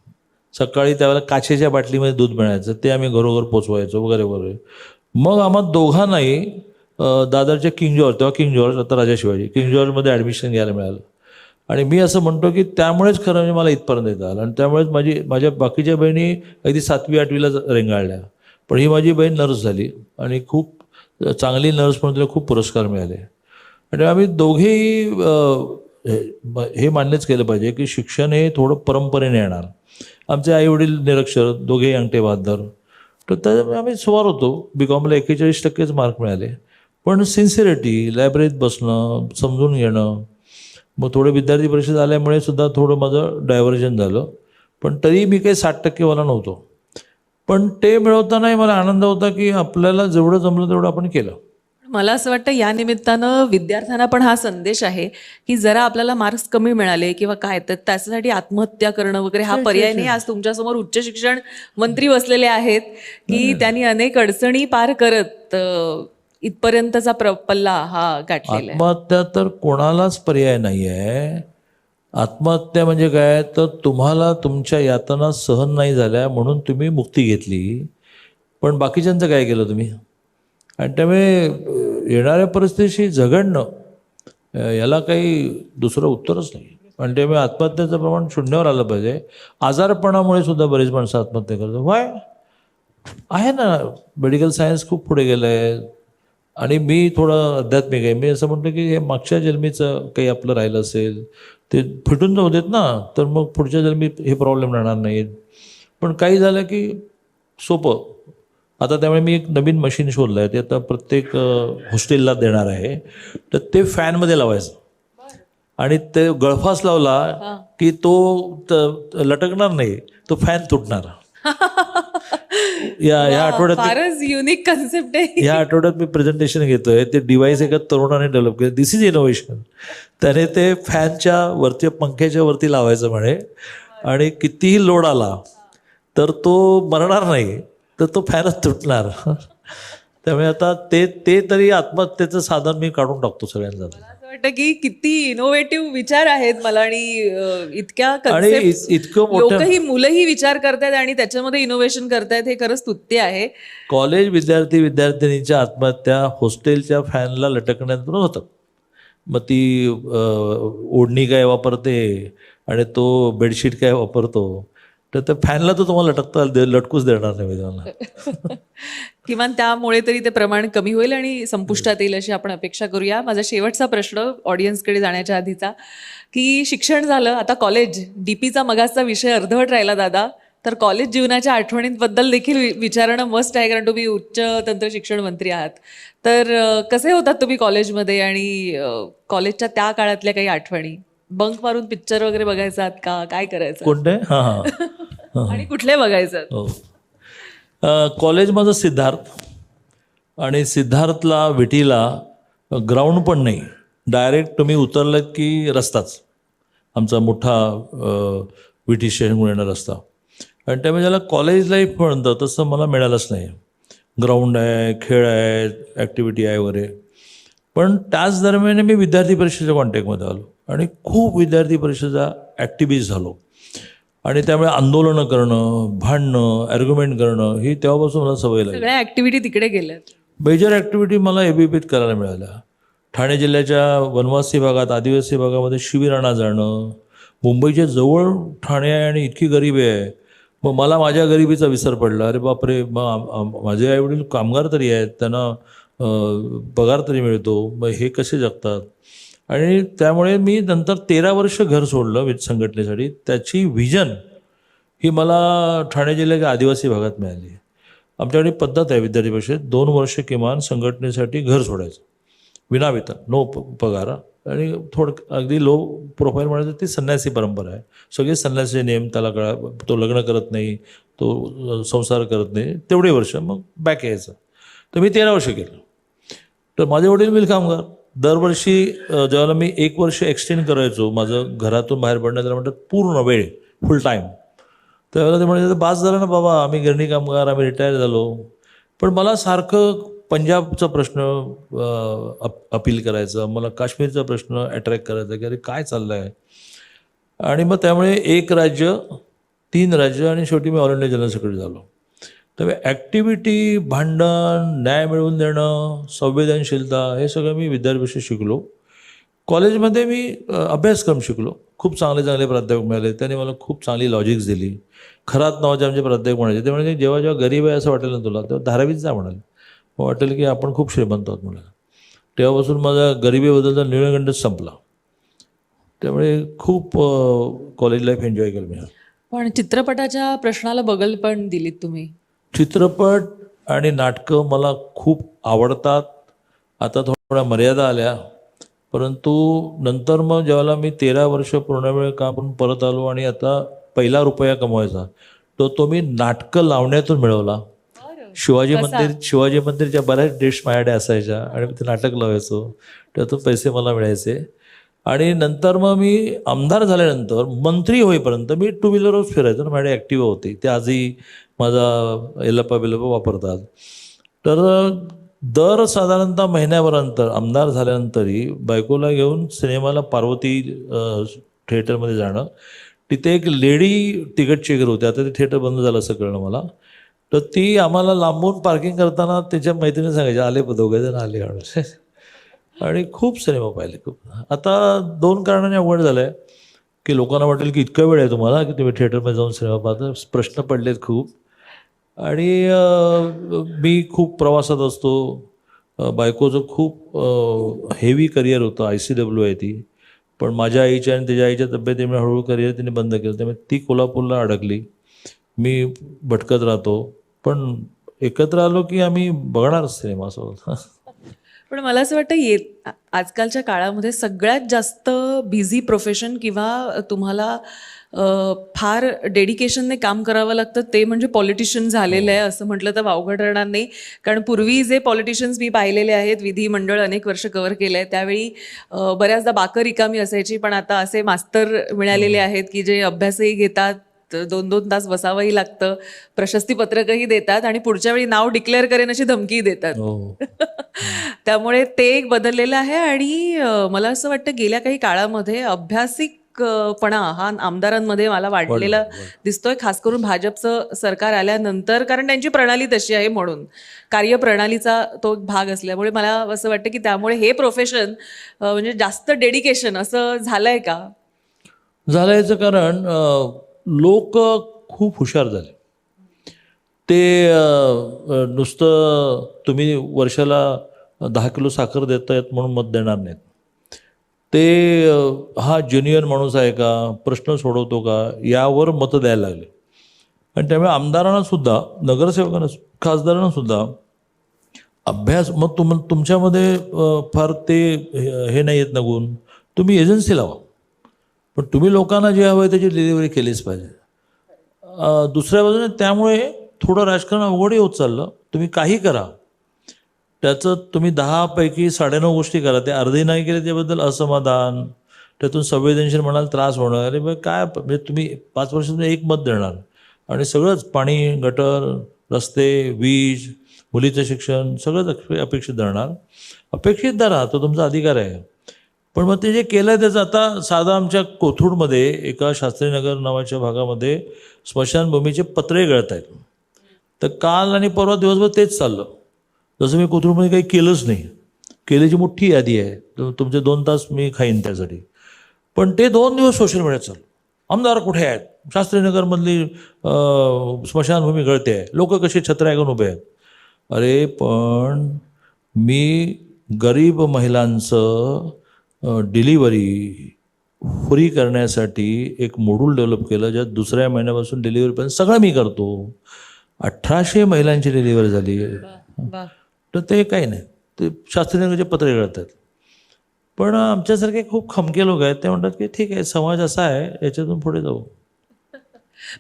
सकाळी त्यावेळेला काचेच्या बाटलीमध्ये दूध मिळायचं, ते आम्ही घरोघर पोचवायचो वगैरे वगैरे. मग आम्हा दोघांनाही दादरच्या किंग जॉर्ज, तेव्हा किंग जॉर्ज आता राजा शिवाजी, किंग जॉर्जमध्ये ॲडमिशन घ्यायला मिळालं. आणि मी असं म्हणतो की त्यामुळेच खरं म्हणजे मला इथपर्यंत येतं आलं. आणि त्यामुळेच माझ्या बाकीच्या बहिणी अगदी 7वी 8वीला रेंगाळल्या, पण ही माझी बहीण नर्स झाली आणि खूप चांगली नर्स म्हणून तिला खूप पुरस्कार मिळाले. आणि आम्ही दोघेही हे मान्यच केलं पाहिजे की शिक्षण हे थोडं परंपरेने येणार. आमचे आईवडील निरक्षर, दोघेही अंगठे बहाद्दर, तर त्यामुळे आम्ही स्वार होतो. BComला 41% मार्क मिळाले. पण सिन्सिअरिटी, लायब्ररीत बसणं, समजून घेणं, मग थोडे विद्यार्थी परिषद आल्यामुळे सुद्धा थोडं माझं डायव्हर्जन झालं. पण तरी मी काही 60%वाला नव्हतो. पण ते मिळवतानाही मला आनंद होता की आपल्याला जेवढं जमलं तेवढं आपण केलं. मला असं वाटतं या निमित्तानं विद्यार्थ्यांना पण हा संदेश आहे की जरा आपल्याला मार्क्स कमी मिळाले किंवा काय, तर त्याच्यासाठी आत्महत्या करणं वगैरे हा पर्याय नाही. आज तुमच्यासमोर उच्च शिक्षण मंत्री बसलेले आहेत की त्यांनी अनेक अडचणी पार करत इथपर्यंतचा पल्ला हा गाठलेला आहे. आत्महत्या तर कोणालाच पर्याय नाही आहे. आत्महत्या म्हणजे काय, तर तुम्हाला तुमच्या यातना सहन नाही झाल्या म्हणून तुम्ही मुक्ती घेतली, पण बाकीच्यांचं काय केलं तुम्ही? आणि त्यामुळे येणाऱ्या परिस्थितीशी झगडणं याला काही दुसरं उत्तरच नाही. आणि त्यामुळे आत्महत्येचं प्रमाण शून्यावर आलं पाहिजे. आजारपणामुळे सुद्धा बरीच माणसं आत्महत्या करतात. वाय आहे ना, मेडिकल सायन्स खूप पुढे गेलं आहे. आणि मी थोडं आध्यात्मिक आहे. मी असं म्हणतो की हे मागच्या जन्मीचं काही आपलं राहिलं असेल ते फिटून जाऊ देत ना, तर मग पुढच्या जन्मी हे प्रॉब्लेम राहणार नाहीत. पण काही झालं की सोपं. आता त्यामुळे मी एक नवीन मशीन शोधलं आहे, ते आता प्रत्येक हॉस्टेलला देणार आहे. तर ते फॅनमध्ये लावायचं आणि ते गळफास लावला की तो लटकणार नाही, तो फॅन तुटणार. या आठवड्यात फारच युनिक कन्सेप्ट आहे. या आठवड्यात मी प्रेझेंटेशन घेतोय. ते डिव्हाइस एका तरुणाने डेव्हलप केलं. दिस इज इनोव्हेशन. त्याने ते फॅनच्या वरती, पंख्याच्या वरती लावायचं म्हणे, आणि कितीही लोड आला तर तो मरणार नाही, तर तो फॅनच तुटणार. त्यामुळे आता ते तरी आत्महत्येचं साधन मी काढून टाकतो सगळ्यांना. असं वाटतं की किती इनोव्हेटिव्ह विचार आहेत मला, आणि इतक्या आणि इतकं मोठं लोकही, मुलंही विचार करतायत आणि त्याच्यामध्ये इनोव्हेशन करतायत, हे खरंच स्तुत्य आहे. कॉलेज विद्यार्थ्यांच्या आत्महत्या हॉस्टेलच्या फॅनला लटकण्यातून होतात. मग ती ओढणी काय वापरते आणि तो बेडशीट काय वापरतो, तर त्या फॅनला तर तुम्हाला लटकूच देणार नाही मी तुम्हाला. किमान त्यामुळे तरी ते प्रमाण कमी होईल आणि संपुष्टात येईल अशी आपण अपेक्षा करूया. माझा शेवटचा प्रश्न ऑडियन्सकडे जाण्याच्या आधीचा, की शिक्षण झालं, आता कॉलेज, DPचा मगाचा विषय अर्धवट राहिला दादा, तर कॉलेज जीवनाच्या आठवणींबद्दल देखील विचारणं मस्ट आहे, कारण तुम्ही उच्च तंत्र शिक्षण मंत्री आहात. तर कसे होतात तुम्ही कॉलेजमध्ये, आणि कॉलेजच्या त्या काळातल्या काही आठवणी? बंक मारून पिक्चर वगैरे बघायचात का, काय करायचं कोणते? हां हां आणि कुठले बघायचं? हो. कॉलेज माझं सिद्धार्थ, आणि सिद्धार्थला विटीला ग्राउंड पण नाही, डायरेक्ट तुम्ही उतरलं की रस्ताच, आमचा मोठा विटी स्टेशनकडून येणार रस्ता. आणि त्यामुळे ज्याला कॉलेज लाईफ म्हणतं तसं मला मिळालंच नाही. ग्राउंड आहे, खेळ आहे, ॲक्टिव्हिटी आहे वगैरे. पण त्याच दरम्यान मी विद्यार्थी परिषदेच्या कॉन्टॅक्टमध्ये आलो आणि खूप विद्यार्थी परिषदेचा ॲक्टिव्हिस्ट झालो. आणि त्यामुळे आंदोलनं करणं, भांडणं, ॲर्ग्युमेंट करणं ही तेव्हापासून मला सवय लागली. सगळ्या ॲक्टिव्हिटी तिकडे गेल्यात. मेजर ॲक्टिव्हिटी मला ABPत करायला मिळाल्या. ठाणे जिल्ह्याच्या वनवासी भागात, आदिवासी भागामध्ये शिबिरांना जाणं. मुंबईच्या जवळ ठाणे आहे आणि इतकी गरिबी आहे. मग मला माझ्या गरिबीचा विसर पडला. अरे बापरे, मग माझे आईवडील कामगार तरी आहेत, त्यांना पगार तरी मिळतो, मग हे कसे जगतात. आणि त्यामुळे मी नंतर 13 वर्ष घर सोडलं संघटनेसाठी. त्याची व्हिजन ही मला ठाणे जिल्ह्याच्या आदिवासी भागात मिळाली. आमच्याकडे पद्धत आहे विद्यार्थी परिषदेत, 2 वर्ष किमान संघटनेसाठी घर सोडायचं, विनावेतन, नो पगार. आणि अगदी लो प्रोफाईल म्हणायचं ती संन्यासी परंपरा आहे. सगळे संन्यासी नेम त्याला कळा. तो लग्न करत नाही, तो संसार करत नाही, तेवढे वर्ष मग बॅक यायचं. तर मी 13 वर्ष केलं. तर माझे वडील मिल कामगार. दरवर्षी जेव्हा मी 1 वर्ष एक्सटेंड करायचो माझं घरातून बाहेर पडणं, त्याला म्हणतात पूर्ण वेळ, फुल टाईम. त्यावेळेला ते म्हणायचं बास झालं ना बाबा, आम्ही गिरणी कामगार, आम्ही रिटायर झालो. पण मला सारखं पंजाबचा प्रश्न अपील करायचं, मला काश्मीरचा प्रश्न अट्रॅक्ट करायचा की अरे काय चाललं आहे. आणि मग त्यामुळे 1 राज्य, 3 राज्य आणि शेवटी मी ऑल इंडिया जनरल सेक्रेटरी झालो. त्यामुळे ॲक्टिव्हिटी, भांडण, न्याय मिळवून देणं, संवेदनशीलता, हे सगळं मी विद्यार्थी शिकलो. कॉलेजमध्ये मी अभ्यासक्रम शिकलो. खूप चांगले चांगले प्राध्यापक मिळाले, त्यांनी मला खूप चांगली लॉजिक्स दिली. खरात नावाचे आमचे प्राध्यापक म्हणायचे, ते म्हणजे जेव्हा जेव्हा गरीब आहे असं वाटेल ना तुला, तेव्हा धारावीत जा म्हणाले. मग वाटेल की आपण खूप श्रीमंत आहोत म्हणाले. तेव्हापासून माझा गरिबीबद्दलचा न्यूनगंडच संपला. त्यामुळे खूप कॉलेज लाईफ एन्जॉय केलं मी. पण चित्रपटाच्या प्रश्नाला बगल पण दिलीत तुम्ही. चित्रपट आणि नाटकं मला खूप आवडतात. आता थोड्या मर्यादा आल्या, परंतु नंतर मग जेव्हा मी 13 वर्ष पूर्ण वेळ काम करून परत आलो आणि आता पहिला रुपया कमवायचा तो मी नाटकं लावण्यातून मिळवला. शिवाजी मंदिरच्या बऱ्याच डिश माझ्याकडे असायच्या आणि ते नाटक लावायचो, त्यातून पैसे मला मिळायचे. आणि नंतर मग मी आमदार झाल्यानंतर मंत्री होईपर्यंत मी 2 व्हीलरच फिरायचो ना, माझ्याकडे ॲक्टिवा होती. ते आजही माझा एलप्पा बिलप्पा वापरतात. तर दर साधारणतः महिन्याभरानंतर आमदार झाल्यानंतरही बायकोला घेऊन सिनेमाला पार्वती थिएटरमध्ये जाणं. तिथे एक लेडी तिकीट चेकर होते, आता ते थिएटर बंद झालं असं कळलं मला. तर ती आम्हाला लांबून पार्किंग करताना त्याच्या मैत्रिणी सांगायचे, आले 2 जण आले हळूच. आणि खूप सिनेमा पाहिले खूप. आता 2 कारणाने अवघड झालं आहे की लोकांना वाटेल की इतका वेळ आहे तुम्हाला की तुम्ही थिएटरमध्ये जाऊन सिनेमा पाहता. प्रश्न पडलेत खूप. आणि मी खूप प्रवासात असतो. बायकोचं खूप हेवी करिअर होतं, ICW आहे ती. पण माझ्या आईच्या आणि त्याच्या आईच्या तब्येतीमुळे हळूहळू करिअर तिने बंद केलं. त्यामुळे ती कोल्हापूरला अडकली, मी भटकत राहतो. पण एकत्र आलो की आम्ही बघणार सिनेमा सोबत. पण मला असं वाटतं आजकालच्या काळामध्ये सगळ्यात जास्त बिझी प्रोफेशन किंवा तुम्हाला फार डेडिकेशनने काम करावं लागतं ते म्हणजे पॉलिटिशियन झालेलं आहे असं म्हटलं तर वावगं ठरणार नाही. कारण पूर्वी जे पॉलिटिशियन्स मी पाहिलेले आहेत, विधिमंडळ अनेक वर्ष कव्हर केलं आहे, त्यावेळी बऱ्याचदा बाकं रिकामी असायची. पण आता असे मास्तर मिळालेले आहेत की जे अभ्यासही घेतात, 2-2 तास बसावंही लागतं, प्रशस्तीपत्रकही देतात आणि पुढच्या वेळी नाव डिक्लेअर करेन अशी धमकी देतात. त्यामुळे ते एक बदललेलं आहे. आणि मला असं वाटतं गेल्या काही काळामध्ये अभ्यासिकपणा हा आमदारांमध्ये मला वाढलेला दिसतोय, खास करून भाजपचं सरकार आल्यानंतर. कारण त्यांची प्रणाली तशी आहे, म्हणून कार्यप्रणालीचा तो भाग असल्यामुळे मला असं वाटतं की त्यामुळे हे प्रोफेशन म्हणजे जास्त डेडिकेशन असं झालंय का? झालं. याचं कारण लोक खूप हुशार झाले. ते नुसतं तुम्ही वर्षाला 10 किलो साखर देतायत म्हणून मत देणार नाहीत. ते हा जेन्युइन माणूस आहे का, प्रश्न सोडवतो का, यावर मतं द्यायला लागले. आणि त्यामुळे आमदारांना सुद्धा, नगरसेवकांना, खासदारांना सुद्धा अभ्यास, मग तुमच्यामध्ये फार ते हे नाही येत ना गुण, तुम्ही एजन्सी लावा. पण तुम्ही लोकांना जे हवं आहे त्याची डिलिव्हरी केलीच पाहिजे. दुसऱ्या बाजूने त्यामुळे थोडं राजकारण अवघडही होत चाललं. तुम्ही काही करा, त्याचं तुम्ही 10पैकी 9.5 गोष्टी करा, ते अर्धे नाही केले त्याबद्दल असमाधान, त्यातून संवेदनशील म्हणाल त्रास होणं. अरे मग काय म्हणजे तुम्ही 5 वर्षातून एक मत देणार आणि सगळंच पाणी, गटर, रस्ते, वीज, मुलीचं शिक्षण सगळंच अपेक्षित धरणार. अपेक्षित धरा, तो तुमचा अधिकार आहे. पण मग ते जे केलं आहे त्याचं आता साधा आमच्या कोथरूडमध्ये एका शास्त्रीनगर नावाच्या भागामध्ये स्मशानभूमीचे पत्रे गळत आहेत. तर काल आणि परवा दिवसभर तेच चाललं. जसं मी कोथरूडमध्ये काही केलंच नाही, केल्याची मोठी यादी आहे, तुमचे 2 तास मी खाईन त्यासाठी. पण ते 2 दिवस सोशल मीडियात चाललं. आमदार कुठे आहेत, शास्त्रीनगरमधली स्मशानभूमी गळते आहे, लोक कसे छत्र्या घेऊन उभे आहेत. अरे पण मी गरीब महिलांचं डिलिव्हरी फ्री करण्यासाठी एक मॉड्यूल डेव्हलप केलं, ज्यात 2ऱ्या महिन्यापासून डिलिव्हरीपर्यंत सगळं मी करतो. 1800 महिलांची डिलिव्हरी झाली. तर ते काही नाही, ते शास्त्रीनगरचे पत्रे गळतात. पण आमच्यासारखे खूप खमके लोक आहेत, ते म्हणतात की ठीक आहे, समाज असा आहे, याच्यातून पुढे जाऊ.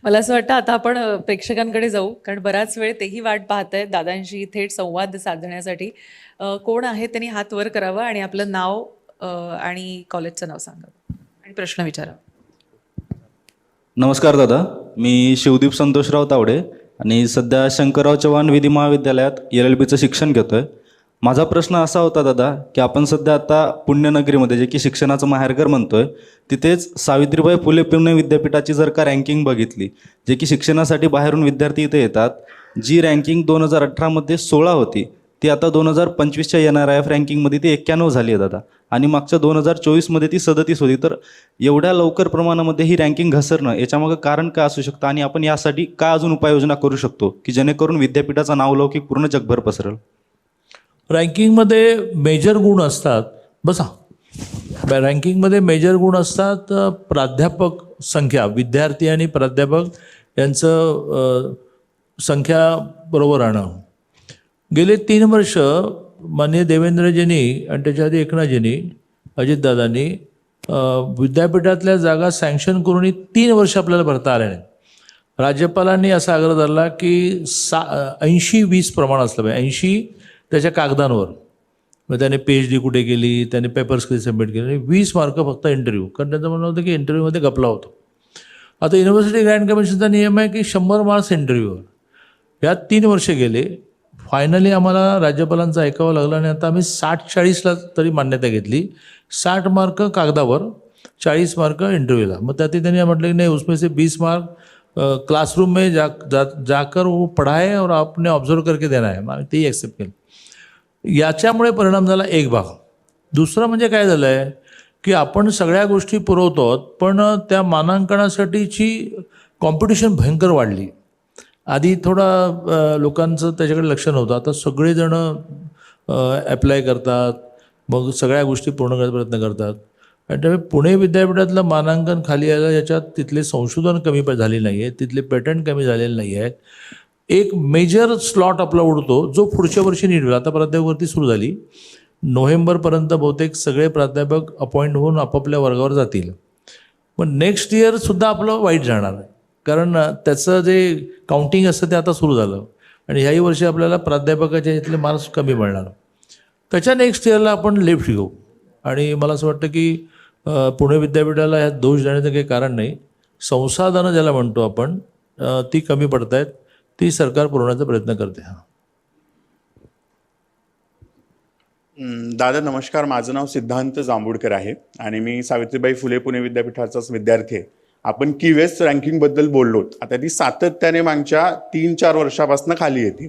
मला असं वाटतं आता आपण प्रेक्षकांकडे जाऊ, कारण बराच वेळ तेही वाट पाहत आहेत दादांशी थेट संवाद साधण्यासाठी. कोण आहे त्यांनी हात वर करावा आणि आपलं नाव आणि कॉलेजचं नाव सांगावं आणि प्रश्न विचारावा. नमस्कार दादा, मी शिवदीप संतोषराव तावडे आणि सध्या शंकरराव चव्हाण विधी महाविद्यालयात LLBचं शिक्षण घेतो आहे. माझा प्रश्न असा होता दादा की आपण सध्या आता पुण्यनगरीमध्ये, जे की शिक्षणाचं माहेरघर म्हणतोय, तिथेच सावित्रीबाई फुले पुणे विद्यापीठाची जर का रँकिंग बघितली, जे की शिक्षणासाठी बाहेरून विद्यार्थी इथे येतात, जी रँकिंग 2018मध्ये 16 होती, ती आता 2025च्या NRIF रँकिंगमध्ये ती 91 झाली आहे दादा. आणि मागच्या 2024मध्ये ती 37 होती. तर एवढ्या लवकर प्रमाणामध्ये ही रँकिंग घसरणं, याच्यामागं कारण काय असू शकतं आणि आपण यासाठी काय अजून उपाययोजना करू शकतो की जेणेकरून विद्यापीठाचा नावलौकिक पूर्ण जगभर पसरेल? रँकिंगमध्ये मेजर गुण असतात. बसा, रँकिंगमध्ये मेजर गुण असतात. प्राध्यापक संख्या, विद्यार्थी आणि प्राध्यापक यांचं संख्या बरोबर आणणं. गेले 3 वर्ष माननीय देवेंद्रजींनी आणि त्याच्या आधी एकनाथजींनी, अजितदादांनी विद्यापीठातल्या जागा सँक्शन करूनही 3 वर्ष आपल्याला भरता आल्या नाहीत. राज्यपालांनी असा आग्रह धरला की 80-20 प्रमाण असलं पाहिजे. 80 त्याच्या कागदांवर, मग त्याने PhD कुठे केली, त्याने पेपर्स कधी सबमिट केले, आणि 20 मार्क फक्त इंटरव्ह्यू. कारण त्यांचं म्हणणं होतं की इंटरव्ह्यूमध्ये गपला होतो. आता युनिव्हर्सिटी ग्रँट कमिशनचा नियम आहे की 100 मार्क्स इंटरव्ह्यूवर. यात 3 वर्ष गेले. फायनली आम्हाला राज्यपालांचं ऐकावं लागलं आणि आता आम्ही 60-40ला तरी मान्यता घेतली. 60 मार्क कागदावर, 40 मार्क इंटरव्ह्यूला. मग त्यातही त्यांनी म्हटलं की नाही, उसमें से 20 मार्क क्लासरूम में जाकर वो पढ़ाए और आपने ऑब्झर्व करके देना है. मग तेही ॲक्सेप्ट केलं. याच्यामुळे परिणाम झाला एक भाग. दुसरं म्हणजे काय झालं आहे की आपण सगळ्या गोष्टी पुरवतो, पण त्या मानांकनासाठीची कॉम्पिटिशन भयंकर वाढली. आधी थोडा लोकांचं त्याच्याकडे लक्ष नव्हतं, आता सगळेजणं ॲप्लाय करतात, मग सगळ्या गोष्टी पूर्ण करण्याचा प्रयत्न करतात. आणि त्यामुळे पुणे विद्यापीठातलं मानांकन खाली आलं, याच्यात तिथले संशोधन कमी झाले नाही आहे, तिथले पेटंट कमी झालेले नाही आहेत. एक मेजर स्लॉट आपला उडतो, जो पुढच्या वर्षी नीट होईल. आता प्राध्यापकवरती सुरू झाली, नोव्हेंबरपर्यंत बहुतेक सगळे प्राध्यापक अपॉइंट होऊन आपापल्या वर्गावर जातील. पण नेक्स्ट इयरसुद्धा आपलं वाईट जाणार आहे, कारण त्याचं जे काउंटिंग असतं ते आता सुरू झालं आणि ह्याही वर्षी आपल्याला प्राध्यापकाच्या इथले मार्क्स कमी मिळणार. त्याच्या नेक्स्ट इयरला आपण लेफ्ट घेऊ. आणि मला असं वाटतं की पुणे विद्यापीठाला ह्यात दोष देण्याचं काही कारण नाही. संसाधनं ज्याला म्हणतो आपण, ती कमी पडत आहेत, ती सरकार पुरवण्याचा प्रयत्न करते. दादा नमस्कार, माझं नाव सिद्धांत जांभूडकर आहे आणि मी सावित्रीबाई फुले पुणे विद्यापीठाचाच विद्यार्थी आहे. आपण QS रँकिंगबद्दल बोललोत. आता ती सातत्याने मागच्या 3-4 वर्षापासून खाली येते.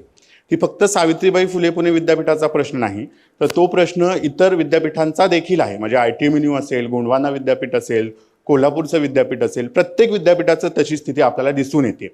ती फक्त सावित्रीबाई फुले पुणे विद्यापीठाचा प्रश्न नाही, तर तो प्रश्न इतर विद्यापीठांचा देखील आहे. म्हणजे ITMNU असेल, गोंडवाना विद्यापीठ असेल, कोल्हापूरचं विद्यापीठ असेल, प्रत्येक विद्यापीठाचं तशी स्थिती आपल्याला दिसून येते.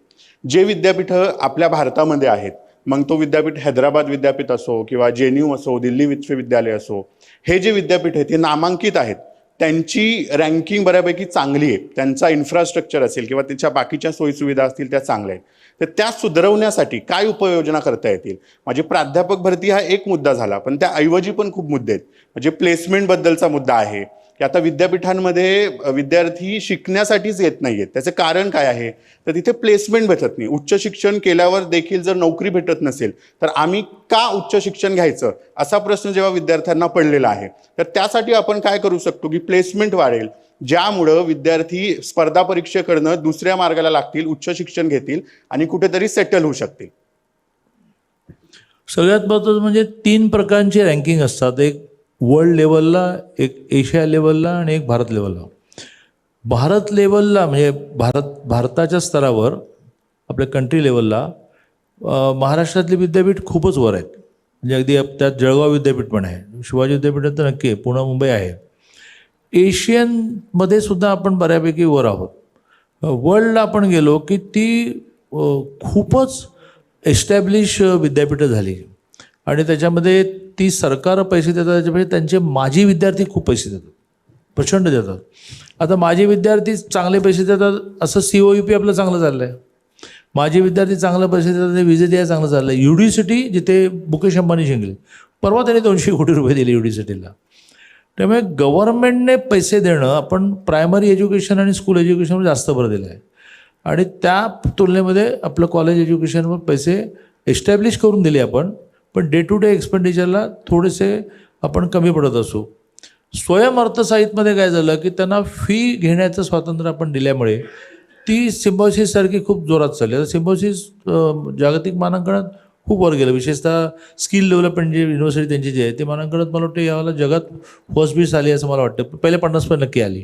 जे विद्यापीठं आपल्या भारतामध्ये आहेत, मग तो विद्यापीठ हैदराबाद विद्यापीठ असो किंवा JNU असो, दिल्ली विश्वविद्यालय असो, हे जे विद्यापीठ आहेत ते नामांकित आहेत, त्यांची रँकिंग बऱ्यापैकी चांगली आहे. त्यांचा इन्फ्रास्ट्रक्चर असेल किंवा त्याच्या बाकीच्या सोयीसुविधा असतील त्या चांगल्या आहेत. तर त्या सुधारवण्यासाठी काय उपाययोजना करता येतील? म्हणजे प्राध्यापक भरती हा एक मुद्दा झाला, पण त्याऐवजी पण खूप मुद्दे आहेत. म्हणजे प्लेसमेंटबद्दलचा मुद्दा आहे, की आता विद्यापीठांमध्ये विद्यार्थी शिकण्यासाठीच येत नाहीयेत. त्याचं कारण काय आहे? तर तिथे प्लेसमेंट भेटत नाही. उच्च शिक्षण केल्यावर देखील जर नोकरी भेटत नसेल तर आम्ही का उच्च शिक्षण घ्यायचं, असा प्रश्न जेव्हा विद्यार्थ्यांना पडलेला आहे. तर त्यासाठी आपण काय करू शकतो की प्लेसमेंट वाढेल, ज्यामुळं विद्यार्थी स्पर्धा परीक्षेकडनं दुसऱ्या मार्गाला लागतील, उच्च शिक्षण घेतील आणि कुठेतरी सेटल होऊ शकतील. सगळ्यात महत्त्वाचं म्हणजे 3 प्रकारची रँकिंग असतात. एक वर्ल्ड लेवलला, एक एशिया लेवलला आणि एक भारत लेवलला. भारत लेवलला म्हणजे भारताच्या स्तरावर आपल्या कंट्री लेवलला महाराष्ट्रातली विद्यापीठ खूपच वर आहेत. म्हणजे अगदी त्यात जळगाव विद्यापीठ पण आहे, शिवाजी विद्यापीठ तर नक्की आहे, पुणे मुंबई आहे. एशियनमध्ये सुद्धा आपण बऱ्यापैकी वर आहोत. वर्ल्डला आपण गेलो की ती खूपच एस्टॅब्लिश विद्यापीठं झाली आणि त्याच्यामध्ये ती सरकार पैसे देतात, त्याच्यापेक्षा त्यांचे माजी विद्यार्थी खूप पैसे देतात, प्रचंड देतात. आता माजी विद्यार्थी चांगले पैसे देतात असं COEP आपलं चांगलं चाललं आहे. माजी विद्यार्थी चांगले पैसे देतात, VJTI चांगलं चाललं आहे. युनिव्हर्सिटी जिथे मुकेश अंबानी जिंकले, परवा त्यांनी 200 कोटी रुपये दिले युनिव्हर्सिटीला. त्यामुळे गव्हर्नमेंटने पैसे देणं, आपण प्रायमरी एज्युकेशन आणि स्कूल एज्युकेशनवर जास्त भर दिला आहे आणि त्या तुलनेमध्ये आपलं कॉलेज एज्युकेशनवर पैसे एस्टॅब्लिश करून दिले आपण, पण डे टू डे एक्सपेंडिचरला थोडेसे आपण कमी पडत असू. स्वयं अर्थसाहित्यमध्ये काय झालं की त्यांना फी घेण्याचं स्वातंत्र्य आपण दिल्यामुळे ती सिम्बॉसिससारखी खूप जोरात चालली. आता सिम्बॉसिस जागतिक मानांकनात खूप वर गेलं, विशेषतः स्किल डेव्हलपमेंट जे युनिव्हर्सिटी त्यांची जी आहे ते मानांकनात मला वाटतं यावेळेला जगात फर्स्ट बीस आली असं मला वाटतं. पहिले 50 पण नक्की आली.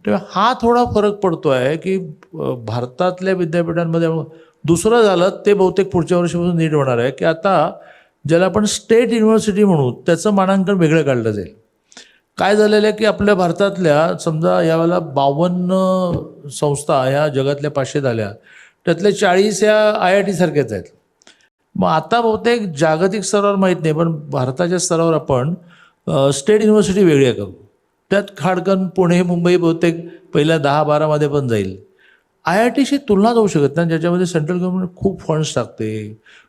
तेव्हा हा थोडा फरक पडतो आहे की भारतातल्या विद्यापीठांमध्ये. दुसरं झालं ते बहुतेक पुढच्या वर्षीपासून नीट होणार आहे की आता ज्याला आपण स्टेट युनिव्हर्सिटी म्हणू त्याचं मानांकन वेगळं काढलं जाईल. काय झालेलं आहे की आपल्या भारतातल्या समजा यावेळेला 52 संस्था ह्या जगातल्या 500 झाल्या, त्यातल्या 40 या IIT सारख्याच आहेत. मग आता बहुतेक जागतिक स्तरावर माहीत नाही, पण भारताच्या स्तरावर आपण स्टेट युनिव्हर्सिटी वेगळ्या करू. त्यात खाडकन पुणे मुंबई बहुतेक पहिल्या 10-12 पण जाईल. IITशी तुलना जाऊ शकत नाही, ज्याच्यामध्ये सेंट्रल गव्हर्नमेंट खूप फंड्स टाकते,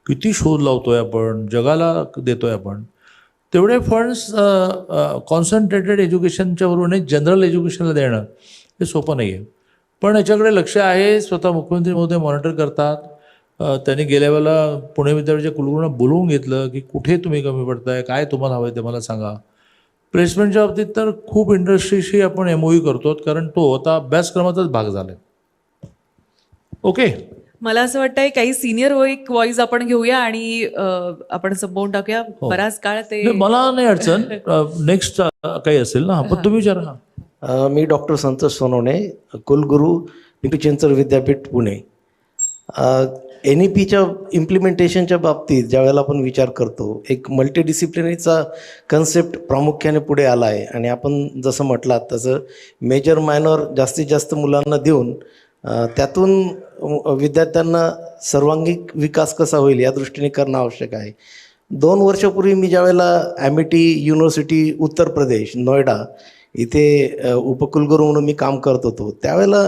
किती शोध लावतोय आपण, जगाला देतोय आपण. तेवढे फंड्स कॉन्सन्ट्रेटेड एज्युकेशनच्या बरोबर जनरल एज्युकेशनला देणं हे सोपं नाही आहे. पण याच्याकडे लक्ष आहे, स्वतः मुख्यमंत्री महोदय मॉनिटर करतात. त्यांनी गेल्या वेळेला पुणे विद्यापीठाच्या कुलगुरूंना बोलवून घेतलं की कुठे तुम्ही कमी पडताय, काय तुम्हाला हवं आहे ते मला सांगा. प्लेसमेंटच्या बाबतीत तर खूप इंडस्ट्रीशी आपण MOU करतो, कारण तो आता अभ्यासक्रमाचाच भाग झाला आहे. ओके, मला असं वाटतंय काही सिनियर वॉईस आपण घेऊया आणि आपण संपवून टाकूया. बराच काळ ते नाही, मला नाही अडचण. नेक्स्ट काही असेल ना, पण तुम्ही विचारा. मी डॉक्टर संतोष सोनवणे, कुलगुरू पिंपरी चिंचवड विद्यापीठ पुणे. NEPच्या इम्प्लिमेंटेशनच्या बाबतीत ज्यावेळेला आपण विचार करतो, एक मल्टीडिसिप्लिनरीचा कन्सेप्ट प्रामुख्याने पुढे आला आहे आणि आपण जसं म्हटलात तसं मेजर मायनॉर जास्तीत जास्त मुलांना देऊन त्यातून विद्यार्थ्यांना सर्वांगीण विकास कसा होईल या दृष्टीने करणं आवश्यक आहे. 2 वर्षापूर्वी मी ज्यावेळेला AMITI युनिव्हर्सिटी उत्तर प्रदेश नोएडा इथे उपकुलगुरू म्हणून मी काम करत होतो, त्यावेळेला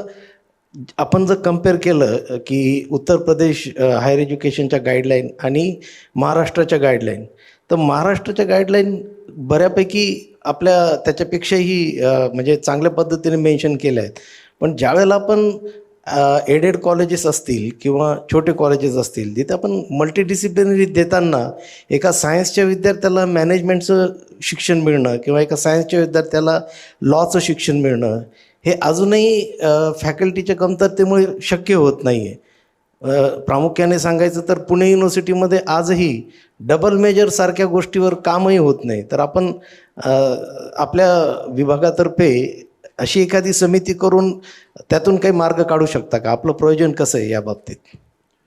आपण जर कम्पेअर केलं की उत्तर प्रदेश हायर एज्युकेशनच्या गाईडलाईन आणि महाराष्ट्राच्या गाईडलाईन, तर महाराष्ट्राच्या गाईडलाईन बऱ्यापैकी आपल्या त्याच्यापेक्षाही म्हणजे चांगल्या पद्धतीने मेन्शन केल्या आहेत. पण ज्यावेळेला आपण एडेड कॉलेजेस असतील किंवा छोटे कॉलेजेस असतील जिथे आपण मल्टीडिसिप्लिनरी देताना एका सायन्सच्या विद्यार्थ्याला मॅनेजमेंटचं शिक्षण मिळणं किंवा एका सायन्सच्या विद्यार्थ्याला लॉचं शिक्षण मिळणं हे अजूनही फॅकल्टीच्या कमतरतेमुळे शक्य होत नाही आहे. प्रामुख्याने सांगायचं तर पुणे युनिव्हर्सिटीमध्ये आजही डबल मेजरसारख्या गोष्टीवर कामही होत नाही. तर आपण आपल्या विभागातर्फे अशी एखादी समिती करून त्यातून काही मार्ग काढू शकता का? आपलं प्रयोजन कसं आहे या बाबतीत?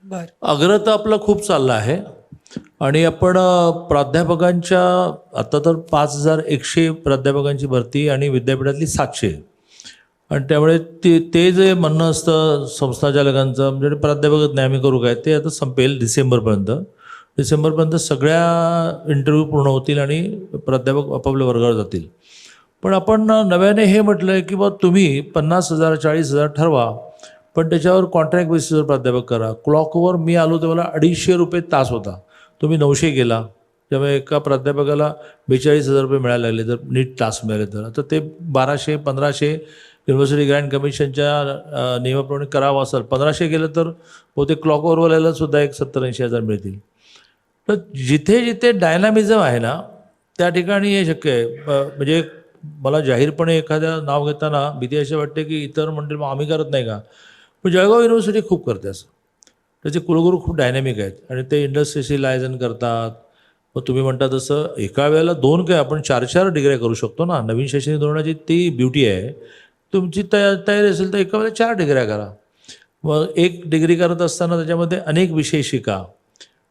बरं, आग्रह तर आपला खूप चालला आहे आणि आपण प्राध्यापकांच्या आता तर 5100 प्राध्यापकांची भरती आणि विद्यापीठातली 700 आणि त्यामुळे ते जे म्हणणं असतं संस्थाचालकांचं म्हणजे प्राध्यापक न्यामी करू काय, ते आता संपेल डिसेंबरपर्यंत सगळ्या इंटरव्ह्यू पूर्ण होतील आणि प्राध्यापक आपापल्या वर्गावर जातील. पण आपण नव्याने हे म्हटलं आहे की बा तुम्ही 50,000 40,000 ठरवा, पण त्याच्यावर कॉन्ट्रॅक्ट बेसिसवर प्राध्यापक करा. क्लॉकवर मी आलो तर मला 250 रुपये तास होता, तुम्ही 900 गेला, त्यामुळे एका प्राध्यापकाला 42,000 रुपये मिळायला लागले जर नीट क्लास मिळाले तर. आता ते 1200-1500 युनिव्हर्सिटी ग्रँट कमिशनच्या नियमाप्रमाणे करावं असेल. 1500 गेलं तर बहुतेक क्लॉक ओव्हरवाल्याला सुद्धा एक 70-80 हजार मिळतील. तर जिथे जिथे डायनामिझम आहे ना त्या ठिकाणी हे शक्य आहे. म्हणजे मला जाहीरपणे एखाद्या नाव घेताना भीती अशी वाटते की इतर म्हणतील मग आम्ही करत नाही का. पण जळगाव युनिव्हर्सिटी खूप करते असं. त्याचे कुलगुरू खूप डायनॅमिक आहेत आणि ते इंडस्ट्रियलायझन करतात. मग तुम्ही म्हणता तसं एका वेळेला 2 काय आपण 4-4 डिग्र्या करू शकतो ना. नवीन शैक्षणिक धोरणाची ती ब्युटी आहे. तुमची तयारी असेल तर एका वेळेला 4 डिग्र्या करा. मग 1 डिग्री करत असताना त्याच्यामध्ये अनेक विषय शिका.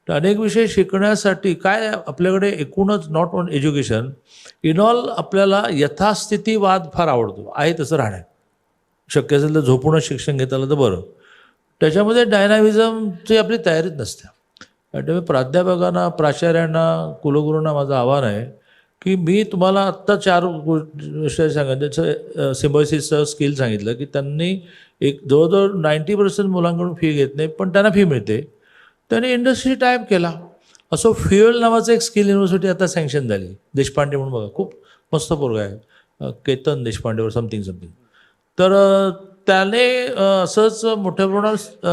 तर अनेक विषय शिकण्यासाठी काय आपल्याकडे एकूणच not on education in all आपल्याला यथास्थितीवाद फार आवडतो. आहे तसं राहण्या शक्य असेल तर झोपूनच शिक्षण घेता आलं तर बरं. त्याच्यामध्ये डायनामिझमची आपली तयारीच नसते. त्यामुळे प्राध्यापकांना, प्राचार्यांना, कुलगुरूंना माझं आव्हान आहे की मी तुम्हाला आत्ता 4 विषय सांगितलं. त्याचं सिम्बॉयसिसचं स्किल सांगितलं की त्यांनी एक जवळजवळ 90% मुलांकडून फी घेत नाही पण त्यांना फी मिळते. त्याने इंडस्ट्री टाईप केला. असं फ्युएल नावाचं एक स्किल युनिव्हर्सिटी आता सँक्शन झाली. देशपांडे म्हणून बघा खूप मस्त पोरगा आहे, केतन देशपांडेवर समथिंग. तर त्याने असंच मोठ्या प्रमाणात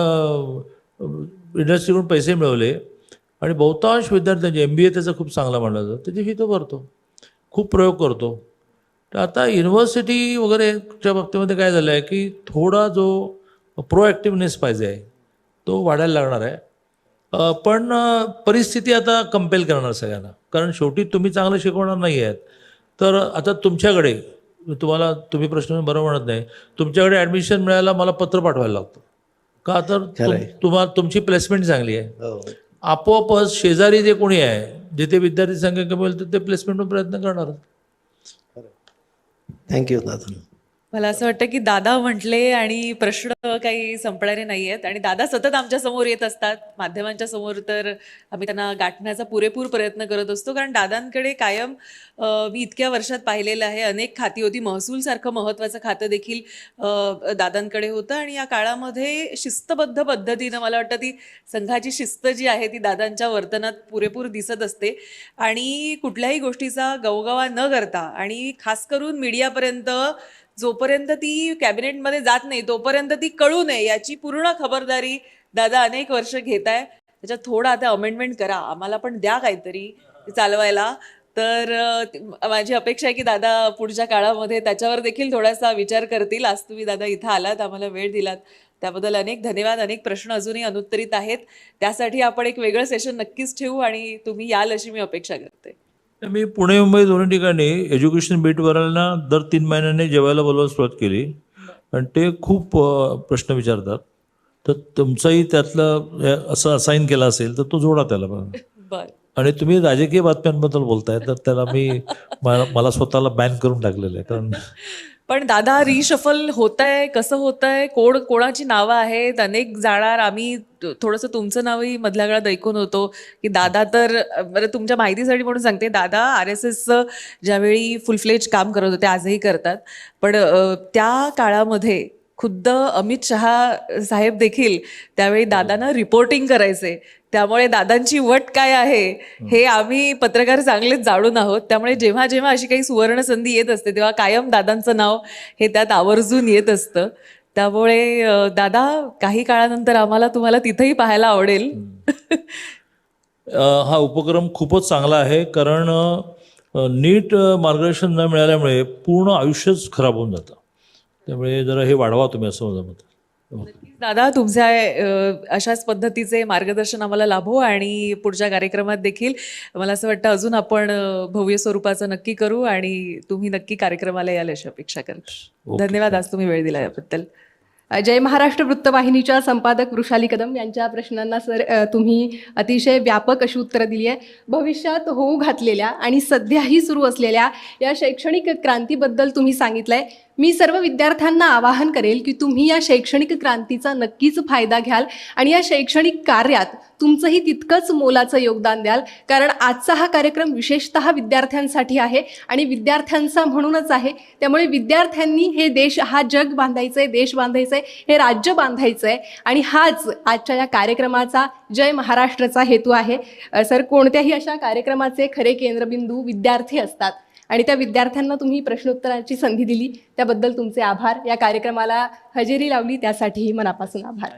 इंडस्ट्रीकडून पैसे मिळवले आणि बहुतांश विद्यार्थ्यांचे MBA त्याचा खूप चांगला मानला जातो. त्याची फी तो भरतो, खूप प्रयोग करतो. तर आता युनिव्हर्सिटी वगैरेच्या बाबतीमध्ये काय झालं आहे की थोडा जो प्रोॲक्टिव्हनेस पाहिजे आहे तो वाढायला लागणार आहे. पण परिस्थिती आता कंपेल करणार सगळ्यांना. कारण शेवटी तुम्ही चांगलं शिकवणार नाही आहेत तर आता तुमच्याकडे तुम्ही प्रश्न बरोबर म्हणत नाही. तुमच्याकडे ॲडमिशन मिळायला मला पत्र पाठवायला लागतं का तर तुमची प्लेसमेंट चांगली आहे. आपोआपच शेजारी जे कोणी आहे जिथे विद्यार्थी संख्या कमी होईल तर ते प्लेसमेंटवर प्रयत्न करणार. थँक्यू दादा. मला असं वाटतं की दादा म्हटले आणि प्रश्न काही संपणारे नाही आहेत आणि दादा सतत आमच्या समोर येत असतात. माध्यमांच्या समोर तर आम्ही त्यांना गाठण्याचा पुरेपूर प्रयत्न करत असतो. कारण दादांकडे कायम मी इतक्या वर्षात पाहिलेलं आहे अनेक खाती होती. महसूलसारखं महत्त्वाचं खातं देखील दादांकडे होतं आणि या काळामध्ये शिस्तबद्ध पद्धतीनं मला वाटतं ती संघाची शिस्त जी आहे ती दादांच्या वर्तनात पुरेपूर दिसत असते. आणि कुठल्याही गोष्टीचा गवगवा न करता आणि खास करून मीडियापर्यंत जोपर्यंत ती कॅबिनेटमध्ये जात नाही तोपर्यंत ती कळू नये याची पूर्ण खबरदारी दादा अनेक वर्ष घेत आहे. त्याच्यात थोडं आता अमेंडमेंट करा, आम्हाला पण द्या काहीतरी चालवायला. तर माझी अपेक्षा आहे की दादा पुढच्या काळामध्ये त्याच्यावर देखील थोडासा विचार करतील. आज तुम्ही दादा इथं आलात, आम्हाला वेळ दिलात त्याबद्दल अनेक धन्यवाद. अनेक प्रश्न अजूनही अनुत्तरित आहेत, त्यासाठी आपण एक वेगळं सेशन नक्कीच ठेवू आणि तुम्ही याल अशी मी अपेक्षा करते. मी पुणे मुंबई दोन्ही ठिकाणी एज्युकेशन बीटवरांना दर 3 महिन्यांनी जेवायला बोलवायला सुरुवात केली आणि ते खूप प्रश्न विचारतात. तर तुमचाही त्यातलं असं असाईन केला असेल तर तो जोडा त्याला. बरं. आणि तुम्ही राजकीय बातम्यांबद्दल बोलताय तर त्याला मला स्वतःला बॅन करून टाकलेलं आहे. कारण पण दादा रिशफल होत आहे, कसं होत आहे, कोणाची नावं आहेत, अनेक जाणार. आम्ही थोडंसं तुमचं नावही मधल्या काळात ऐकून होतो की दादा तर बरं तुमच्या माहितीसाठी म्हणून सांगते, दादा RSSचं ज्यावेळी फुलफ्लेज काम करत होते, आजही करतात, पण त्या काळामध्ये खुद्द अमित शहा साहेब देखील त्यावेळी दादांना रिपोर्टिंग करायचे. त्यामुळे दादांची वट काय आहे हे आम्ही पत्रकार चांगलेच जाणून आहोत. त्यामुळे जेव्हा जेव्हा अशी काही सुवर्ण संधी येत असते तेव्हा कायम दादांचं नाव हे त्यात आवर्जून येत असतं. त्यामुळे दादा काही काळानंतर आम्हाला तुम्हाला तिथेही पाहायला आवडेल. हा उपक्रम खूपच चांगला आहे. कारण नीट मार्गदर्शन न मिळाल्यामुळे पूर्ण आयुष्यच खराब होऊन जातं. त्यामुळे जरा हे वाढवा तुम्ही असं माझं मत. दादा तुमच्या अशाच पद्धतीचे मार्गदर्शन आम्हाला लाभो आणि पुढच्या कार्यक्रमात देखील मला असं वाटतं अजून आपण भव्य स्वरूपाचं नक्की करू आणि तुम्ही नक्की कार्यक्रमाला याल अशी अपेक्षा करतो. धन्यवाद आज तुम्ही वेळ दिला याबद्दल. जय महाराष्ट्र वृत्तवाहिनीच्या संपादक वृषाली कदम यांच्या प्रश्नांना सर तुम्ही अतिशय व्यापक अशी उत्तरं दिली आहे. भविष्यात होऊ घातलेल्या आणि सध्याही सुरू असलेल्या या शैक्षणिक क्रांतीबद्दल तुम्ही सांगितलं आहे. मी सर्व विद्यार्थ्यांना आवाहन करेल की तुम्ही या शैक्षणिक क्रांतीचा नक्कीच फायदा घ्याल आणि या शैक्षणिक कार्यात तुमचंही तितकंच मोलाचं योगदान द्याल, कारण आजचा हा कार्यक्रम विशेषतः विद्यार्थ्यांसाठी आहे आणि विद्यार्थ्यांचा म्हणूनच आहे. त्यामुळे विद्यार्थ्यांनी हे देश, हा जग बांधायचं आहे, देश बांधायचं आहे, हे राज्य बांधायचं आहे आणि हाच आजच्या या कार्यक्रमाचा जय महाराष्ट्राचा हेतू आहे. सर, कोणत्याही अशा कार्यक्रमाचे खरे केंद्रबिंदू विद्यार्थी असतात आणि त्या विद्यार्थ्यांना तुम्ही प्रश्नोत्तराची संधी दिली त्याबद्दल तुमचे आभार. या कार्यक्रमाला हजेरी लावली त्यासाठीही मनापासून आभार.